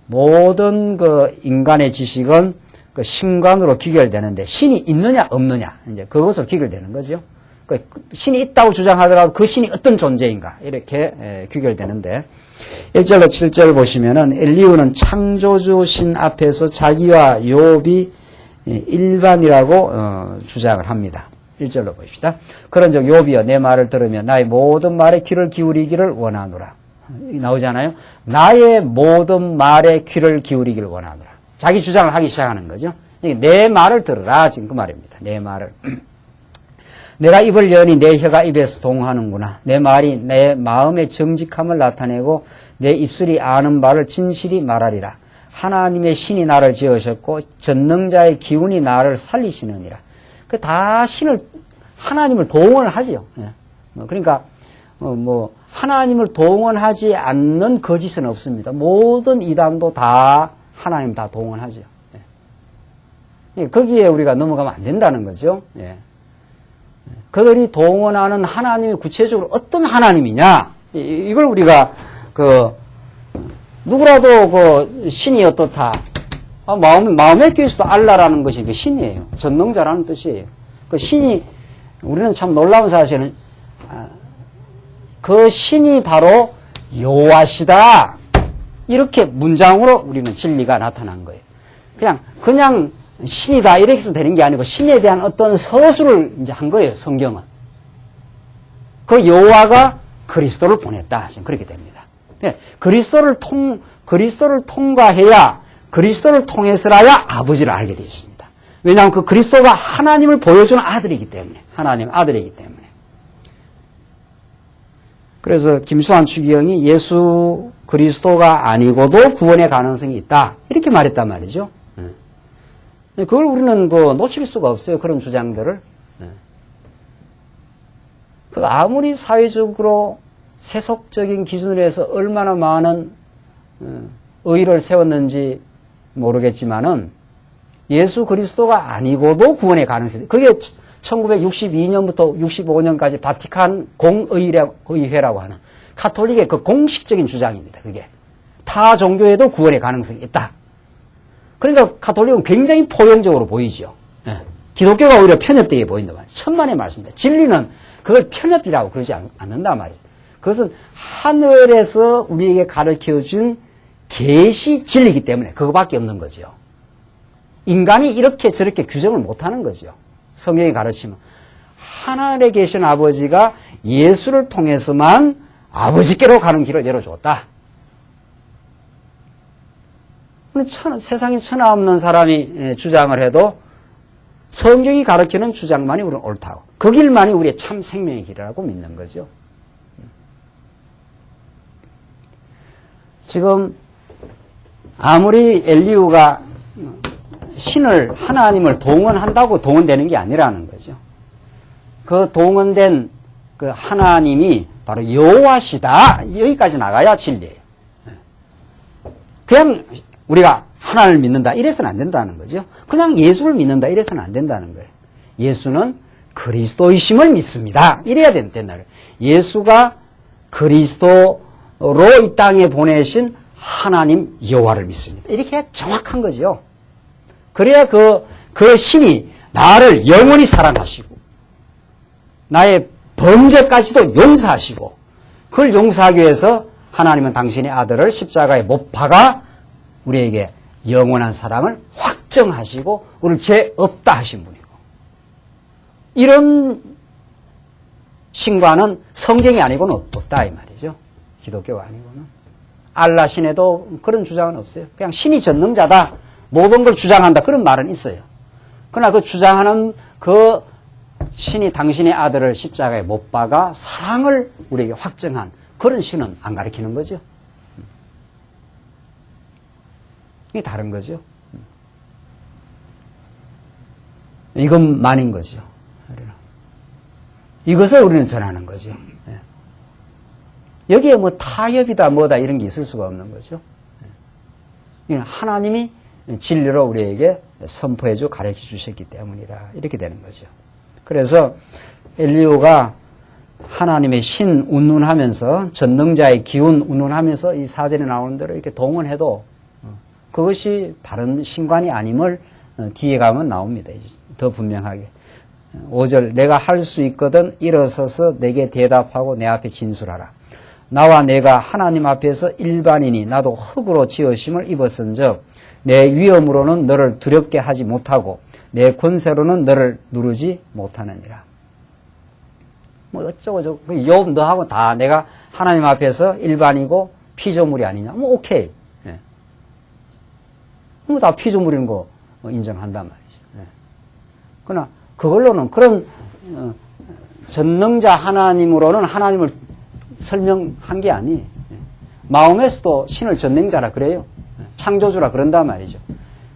모든 그 인간의 지식은 그 신관으로 귀결되는데 신이 있느냐 없느냐 이제 그것으로 귀결되는 거죠. 그 신이 있다고 주장하더라도 그 신이 어떤 존재인가 이렇게 귀결되는데 1절로 7절 보시면은 엘리후는 창조주 신 앞에서 자기와 욥이 일반이라고 주장을 합니다. 1절로 보십시다. 그런즉 욥이여 내 말을 들으며 나의 모든 말에 귀를 기울이기를 원하노라. 나오잖아요. 나의 모든 말에 귀를 기울이기를 원하노라. 자기 주장을 하기 시작하는 거죠. 내 말을 들으라 지금 그 말입니다. 내 말을. 내가 입을 여니 내 혀가 입에서 동하는구나. 내 말이 내 마음의 정직함을 나타내고 내 입술이 아는 바를 진실이 말하리라. 하나님의 신이 나를 지으셨고 전능자의 기운이 나를 살리시느니라. 그 다 하나님을 동원을 하지요. 그러니까 하나님을 동원하지 않는 거짓은 없습니다. 모든 이단도 다 하나님 다 동원하죠. 거기에 우리가 넘어가면 안 된다는 거죠. 그들이 동원하는 하나님이 구체적으로 어떤 하나님이냐 이걸 우리가 누구라도 신이 어떻다 마음의 귀에서도 알라라는 것이 그 신이에요. 전능자라는 뜻이에요. 그 신이 우리는 참 놀라운 사실은 그 신이 바로 여호와시다 이렇게 문장으로 우리는 진리가 나타난 거예요. 그냥 신이다 이렇게 해서 되는 게 아니고 신에 대한 어떤 서술을 이제 한 거예요. 성경은. 그 여호와가 그리스도를 보냈다. 지금 그렇게 됩니다. 그리스도를 통과해야 그리스도를 통해서라야 아버지를 알게 되어 있습니다. 왜냐하면 그 그리스도가 하나님을 보여주는 아들이기 때문에 하나님 아들이기 때문에. 그래서 김수환 추기경이 예수 그리스도가 아니고도 구원의 가능성이 있다 이렇게 말했단 말이죠. 그걸 우리는 놓칠 수가 없어요. 그런 주장들을. 그 아무리 사회적으로 세속적인 기준으로 해서 얼마나 많은 의의를 세웠는지 모르겠지만은 예수 그리스도가 아니고도 구원의 가능성이, 그게 1962년부터 65년까지 바티칸 공의회라고 하는 가톨릭의 그 공식적인 주장입니다. 그게 타 종교에도 구원의 가능성이 있다. 그러니까 가톨릭은 굉장히 포용적으로 보이죠. 예. 기독교가 오히려 편협되게 보인단 말이에요. 천만의 말씀입니다. 진리는 그걸 편협이라고 그러지 않는단 말이에요. 그것은 하늘에서 우리에게 가르쳐준 계시 진리이기 때문에 그거밖에 없는 거죠. 인간이 이렇게 저렇게 규정을 못하는 거죠. 성경이 가르치면 하늘에 계신 아버지가 예수를 통해서만 아버지께로 가는 길을 열어줬다. 세상에 천하 없는 사람이 주장을 해도 성경이 가르치는 주장만이 우리는 옳다고, 그 길만이 우리의 참 생명의 길이라고 믿는 거죠. 지금 아무리 엘리후가 신을, 하나님을 동원한다고 동원되는 게 아니라는 거죠. 그 동원된 그 하나님이 바로 여호와시다, 여기까지 나가야 진리예요. 그냥 우리가 하나님을 믿는다 이래서는 안 된다는 거죠. 그냥 예수를 믿는다 이래서는 안 된다는 거예요. 예수는 그리스도이심을 믿습니다, 이래야 된다는 거예요. 예수가 그리스도로 이 땅에 보내신 하나님 여호와를 믿습니다, 이렇게 해야 정확한 거죠. 그래야 그 신이 나를 영원히 사랑하시고 나의 범죄까지도 용서하시고, 그걸 용서하기 위해서 하나님은 당신의 아들을 십자가에 못 박아 우리에게 영원한 사랑을 확정하시고 우리를 죄 없다 하신 분이고, 이런 신과는 성경이 아니고는 없다 이 말이죠. 기독교가 아니고는. 알라 신에도 그런 주장은 없어요. 그냥 신이 전능자다, 모든 걸 주장한다, 그런 말은 있어요. 그러나 그 주장하는 그 신이 당신의 아들을 십자가에 못 박아 사랑을 우리에게 확정한 그런 신은 안 가르치는 거죠. 이게 다른 거죠. 이것만인 거죠. 이것을 우리는 전하는 거죠. 여기에 뭐 타협이다 뭐다 이런 게 있을 수가 없는 거죠. 하나님이 진리로 우리에게 선포해주고 가르쳐 주셨기 때문이다, 이렇게 되는 거죠. 그래서 엘리후가 하나님의 신 운운하면서, 전능자의 기운 운운하면서 이 사전에 나오는 대로 이렇게 동원해도 그것이 바른 신관이 아님을 뒤에 가면 나옵니다. 이제 더 분명하게. 5절, 내가 할 수 있거든 일어서서 내게 대답하고 내 앞에 진술하라. 나와 내가 하나님 앞에서 일반이니 나도 흙으로 지으심을 입었은즉 내 위엄으로는 너를 두렵게 하지 못하고 내 권세로는 너를 누르지 못하느니라. 뭐 어쩌고 저쩌고, 욥 너하고 다 내가 하나님 앞에서 일반이고 피조물이 아니냐, 뭐 오케이. 예. 뭐 다 피조물인 거 인정한단 말이죠. 예. 그러나 그걸로는 그런 전능자 하나님으로는 하나님을 설명한 게 아니에요. 예. 마음에서도 신을 전능자라 그래요. 창조주라 그런단 말이죠.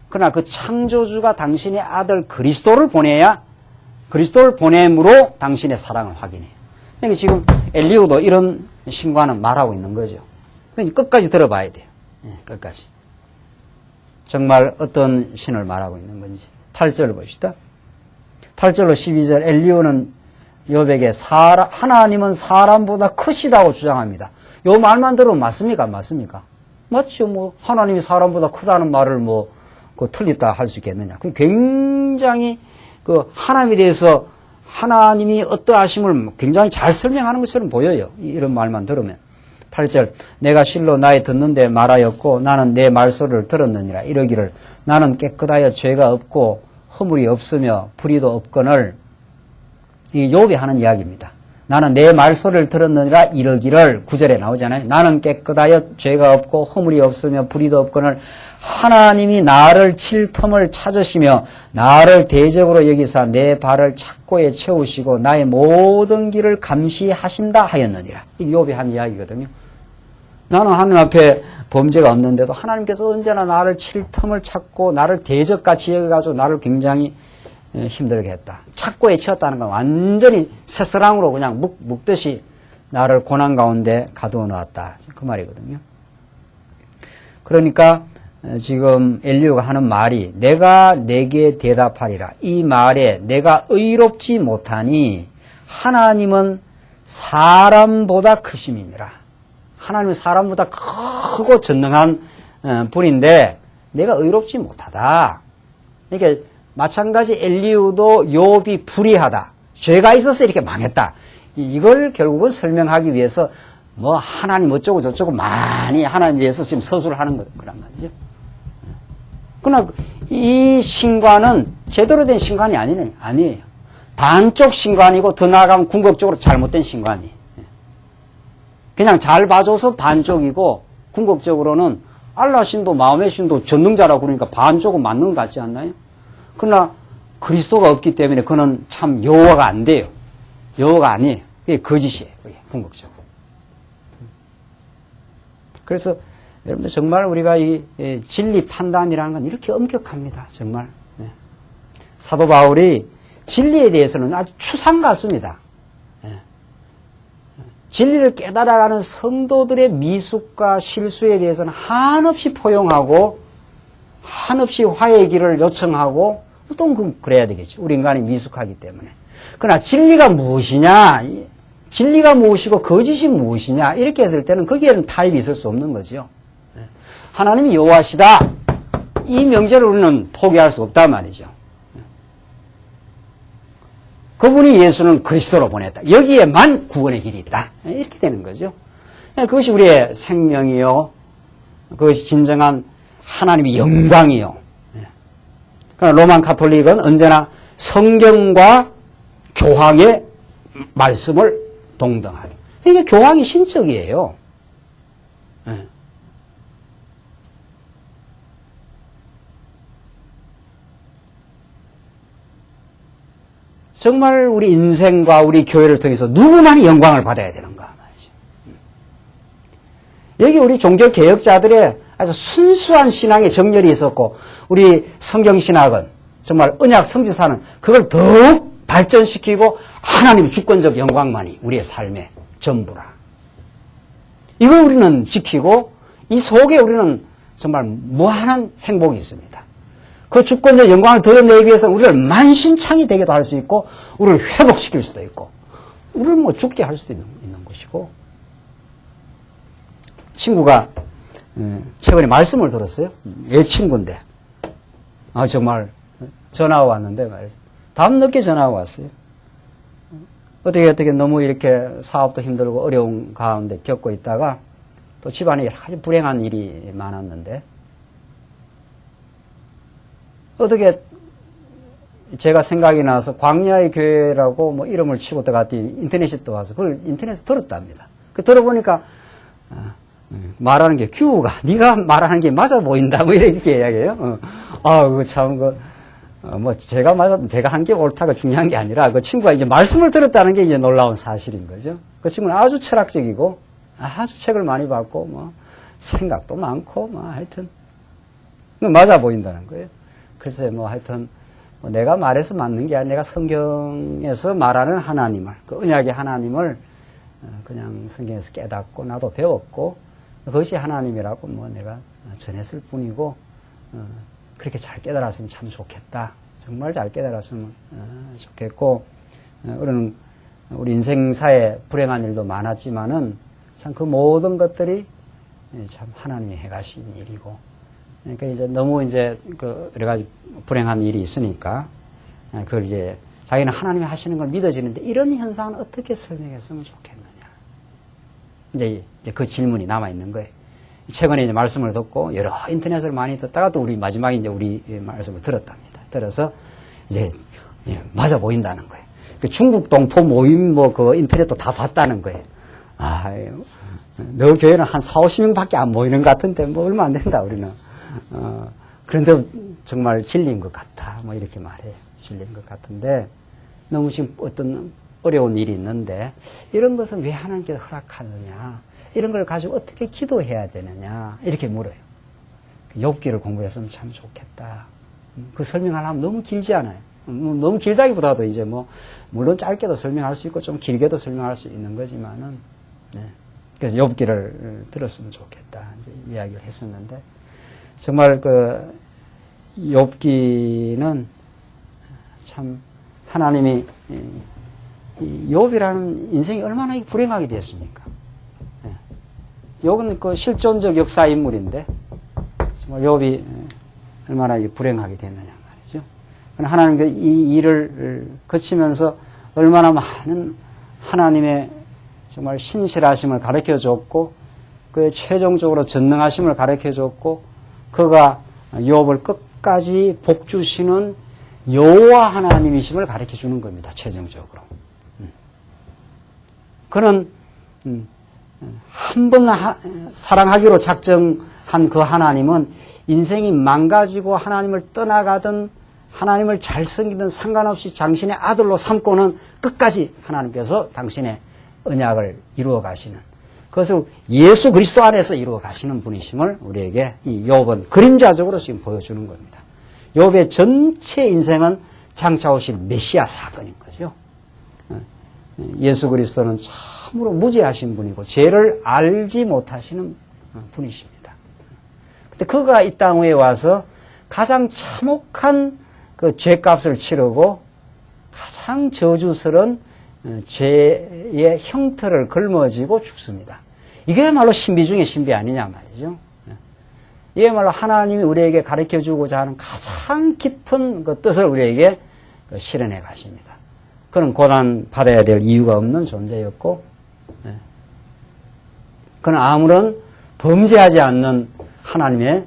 그러나 그 창조주가 당신의 아들 그리스도를 보내야, 그리스도를 보냄으로 당신의 사랑을 확인해요. 그러니까 지금 엘리후도 이런 신과는 말하고 있는 거죠. 그러니까 끝까지 들어봐야 돼요. 예, 끝까지. 정말 어떤 신을 말하고 있는 건지. 8절을 봅시다. 8절로 12절, 엘리후는 욥에게 하나님은 사람보다 크시다고 주장합니다. 요 말만 들으면 맞습니까? 안 맞습니까? 맞죠. 뭐 하나님이 사람보다 크다는 말을 뭐 틀렸다 할 수 있겠느냐. 그 굉장히 그 하나님에 대해서 하나님이 어떠하심을 굉장히 잘 설명하는 것처럼 보여요. 이런 말만 들으면. 8절, 내가 실로 나의 듣는데 말하였고 나는 내 말소리를 들었느니라. 이러기를 나는 깨끗하여 죄가 없고 허물이 없으며 불의도 없거늘. 이 욥이 하는 이야기입니다. 나는 내 말소리를 들었느니라 이러기를, 9절에 나오잖아요. 나는 깨끗하여 죄가 없고 허물이 없으며 불의도 없거늘 하나님이 나를 칠 틈을 찾으시며 나를 대적으로 여기사 내 발을 착고에 채우시고 나의 모든 길을 감시하신다 하였느니라. 이게 욥이 한 이야기거든요. 나는 하나님 앞에 범죄가 없는데도 하나님께서 언제나 나를 칠 틈을 찾고 나를 대적같이 여겨가지고 나를 굉장히 힘들게 했다. 착고에 치였다는 건 완전히 새서랑으로 그냥 묶듯이 나를 고난 가운데 가두어 놓았다. 그 말이거든요. 그러니까 지금 엘리후가 하는 말이 내가 내게 대답하리라. 이 말에 내가 의롭지 못하니 하나님은 사람보다 크심이니라. 하나님은 사람보다 크고 전능한 분인데 내가 의롭지 못하다. 그러니까 마찬가지 엘리후도 욥이 불의하다. 죄가 있어서 이렇게 망했다. 이걸 결국은 설명하기 위해서 뭐 하나님 어쩌고 저쩌고 많이 하나님 위해서 지금 서술을 하는 거란 말이죠. 그러나 이 신관은 제대로 된 신관이 아니에요. 반쪽 신관이고 더 나아가면 궁극적으로 잘못된 신관이에요. 그냥 잘 봐줘서 반쪽이고 궁극적으로는 알라 신도 마음의 신도 전능자라고 그러니까 반쪽은 맞는 것 같지 않나요? 그러나 그리스도가 없기 때문에 그는 참 여호와가 안 돼요. 여호와가 아니에요. 그게 거짓이에요. 그게 궁극적으로. 그래서 여러분들 정말 우리가 이 진리 판단이라는 건 이렇게 엄격합니다. 정말. 사도 바울이 진리에 대해서는 아주 추상 같습니다. 진리를 깨달아가는 성도들의 미숙과 실수에 대해서는 한없이 포용하고 한없이 화해의 길을 요청하고 또 그래야 되겠죠. 우리 인간이 미숙하기 때문에. 그러나 진리가 무엇이냐, 진리가 무엇이고 거짓이 무엇이냐 이렇게 했을 때는 거기에는 타협이 있을 수 없는 거죠. 하나님이 여호와시다. 이 명제를 우리는 포기할 수 없단 말이죠. 그분이 예수는 그리스도로 보냈다. 여기에만 구원의 길이 있다. 이렇게 되는 거죠. 그것이 우리의 생명이요. 그것이 진정한 하나님의 영광이요. 그러나 로만 가톨릭은 언제나 성경과 교황의 말씀을 동등하게. 이게 교황이 신적이에요. 정말 우리 인생과 우리 교회를 통해서 누구만이 영광을 받아야 되는가 말이죠. 여기 우리 종교개혁자들의 아주 순수한 신앙의 정렬이 있었고 우리 성경신학은 정말 언약 성지사는 그걸 더욱 발전시키고 하나님의 주권적 영광만이 우리의 삶의 전부라. 이걸 우리는 지키고 이 속에 우리는 정말 무한한 행복이 있습니다. 그 주권적 영광을 드러내기 위해서 우리를 만신창이 되게도 할 수 있고 우리를 회복시킬 수도 있고 우리를 뭐 죽게 할 수도 있는 것이고 친구가 최근에 말씀을 들었어요. 애친구인데 정말 전화가 왔는데 말이죠. 밤늦게 전화가 왔어요. 어떻게 너무 이렇게 사업도 힘들고 어려운 가운데 겪고 있다가 또 집안에 여러 가지 불행한 일이 많았는데 어떻게 제가 생각이 나서 광야의 교회라고 뭐 이름을 치고 들어갔더니 인터넷에 떠와서 그걸 인터넷에서 들었답니다. 그 들어보니까 말하는 게 규우가 네가 말하는 게 맞아 보인다 뭐 이렇게 이야기해요. 그 참 뭐 제가 한 게 옳다가 중요한 게 아니라 그 친구가 이제 말씀을 들었다는 게 이제 놀라운 사실인 거죠. 그 친구는 아주 철학적이고 아주 책을 많이 봤고 뭐 생각도 많고 뭐 하여튼 맞아 보인다는 거예요. 글쎄 뭐 하여튼 내가 말해서 맞는 게 아니라 내가 성경에서 말하는 하나님을 그 언약의 하나님을 그냥 성경에서 깨닫고 나도 배웠고 그것이 하나님이라고 뭐 내가 전했을 뿐이고 그렇게 잘 깨달았으면 참 좋겠다. 정말 잘 깨달았으면 좋겠고 우리 인생사에 불행한 일도 많았지만은 참 그 모든 것들이 참 하나님이 해가신 일이고 그러니까 이제 너무 이제 그 여러 가지 불행한 일이 있으니까 그걸 이제 자기는 하나님이 하시는 걸 믿어지는데 이런 현상은 어떻게 설명했으면 좋겠느냐. 이제 그 질문이 남아 있는 거예요. 최근에 이제 말씀을 듣고 여러 인터넷을 많이 듣다가 또 우리 마지막에 이제 우리 말씀을 들었답니다. 들어서 이제 맞아 보인다는 거예요. 그 중국 동포 모임 뭐 그 인터넷도 다 봤다는 거예요. 너 교회는 한 40~50명밖에 안 모이는 것 같은데 뭐 얼마 안 된다 우리는. 그런데 정말 진리인 것 같아. 뭐 이렇게 말해요. 진리인 것 같은데 너무 지금 어떤 어려운 일이 있는데 이런 것은 왜 하나님께서 허락하느냐. 이런 걸 가지고 어떻게 기도해야 되느냐. 이렇게 물어요. 욥기를 공부했으면 참 좋겠다. 그 설명하려면 너무 길지 않아요. 너무 길다기보다도 이제 뭐 물론 짧게도 설명할 수 있고 좀 길게도 설명할 수 있는 거지만은 네. 그래서 욥기를 들었으면 좋겠다 이제 이야기를 했었는데 정말 그 욥기는 참 하나님이 이 욥이라는 인생이 얼마나 불행하게 되었습니까? 욥은 그 실존적 역사 인물인데 정말 욥이 얼마나 불행하게 됐느냐 말이죠. 하나님 이 일을 거치면서 얼마나 많은 하나님의 정말 신실하심을 가르쳐 줬고 그의 최종적으로 전능하심을 가르쳐 줬고 그가 욥을 끝까지 복주시는 여호와 하나님이심을 가르쳐 주는 겁니다. 최종적으로. 그는 한 번 사랑하기로 작정한 그 하나님은 인생이 망가지고 하나님을 떠나가든 하나님을 잘 섬기든 상관없이 당신의 아들로 삼고는 끝까지 하나님께서 당신의 언약을 이루어 가시는 그것을 예수 그리스도 안에서 이루어 가시는 분이심을 우리에게 이 욥은 그림자적으로 지금 보여주는 겁니다. 욥의 전체 인생은 장차 오실 메시아 사건인 거죠. 예수 그리스도는 참으로 무지하신 분이고 죄를 알지 못하시는 분이십니다. 근데 그가 이 땅 위에 와서 가장 참혹한 그 죄값을 치르고 가장 저주스러운 죄의 형태를 걸머지고 죽습니다. 이게야말로 신비 중에 신비 아니냐 말이죠. 이게야말로 하나님이 우리에게 가르쳐주고자 하는 가장 깊은 그 뜻을 우리에게 실현해 가십니다. 그는 고난 받아야 될 이유가 없는 존재였고 그는 아무런 범죄하지 않는 하나님의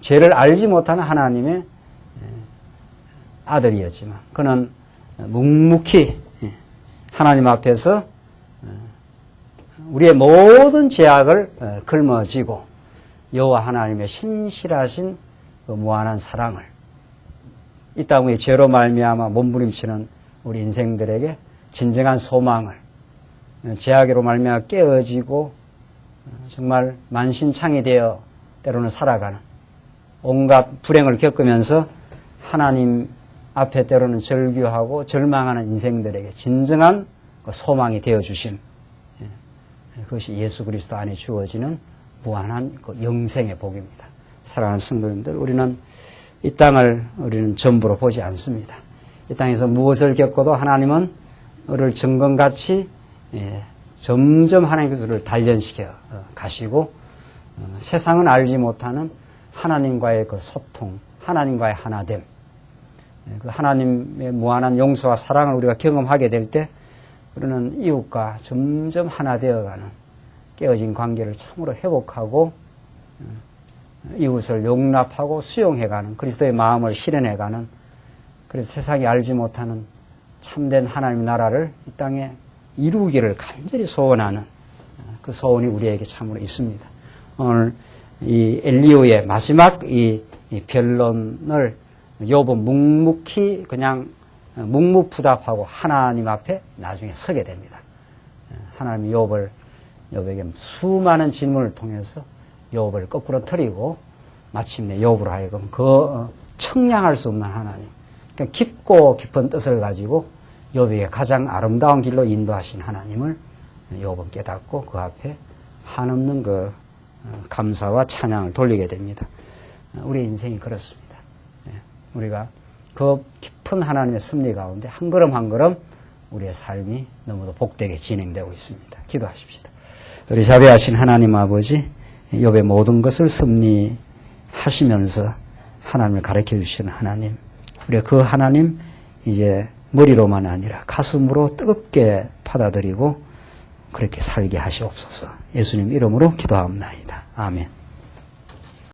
죄를 알지 못하는 하나님의 아들이었지만 그는 묵묵히 하나님 앞에서 우리의 모든 죄악을 걸머지고 여호와 하나님의 신실하신 그 무한한 사랑을 이 땅 위에 죄로 말미암아 몸부림치는 우리 인생들에게 진정한 소망을 죄악으로 말미암아 깨어지고 정말 만신창이 되어 때로는 살아가는 온갖 불행을 겪으면서 하나님 앞에 때로는 절규하고 절망하는 인생들에게 진정한 소망이 되어주신 그것이 예수 그리스도 안에 주어지는 무한한 영생의 복입니다. 사랑하는 성도님들, 우리는 이 땅을 우리는 전부로 보지 않습니다. 이 땅에서 무엇을 겪어도 하나님은 우리를 정금같이 점점 하나님께서 우리를 단련시켜 가시고 세상은 알지 못하는 하나님과의 그 소통, 하나님과의 하나됨, 그 하나님의 무한한 용서와 사랑을 우리가 경험하게 될 때 우리는 이웃과 점점 하나 되어가는 깨어진 관계를 참으로 회복하고 이웃을 용납하고 수용해가는 그리스도의 마음을 실현해가는 그래서 세상이 알지 못하는 참된 하나님의 나라를 이 땅에 이루기를 간절히 소원하는 그 소원이 우리에게 참으로 있습니다. 오늘 이 엘리후의 마지막 이 변론을 욥은 묵묵히 그냥 묵묵부답하고 하나님 앞에 나중에 서게 됩니다. 하나님이 욥에게 수많은 질문을 통해서 욥을 거꾸로 틀이고 마침내 욥으로 하여금 그 청량할 수 없는 하나님, 그러니까 깊고 깊은 뜻을 가지고 욥에게 가장 아름다운 길로 인도하신 하나님을 욥은 깨닫고 그 앞에 한없는 그 감사와 찬양을 돌리게 됩니다. 우리 인생이 그렇습니다. 우리가 그 깊은 하나님의 섭리 가운데 한 걸음 한 걸음 우리의 삶이 너무도 복되게 진행되고 있습니다. 기도하십시다. 우리 자비하신 하나님 아버지, 욥의 모든 것을 섭리하시면서 하나님을 가르쳐 주시는 하나님, 우리 그 하나님 이제 머리로만 아니라 가슴으로 뜨겁게 받아들이고 그렇게 살게 하시옵소서. 예수님 이름으로 기도합니다. 아멘.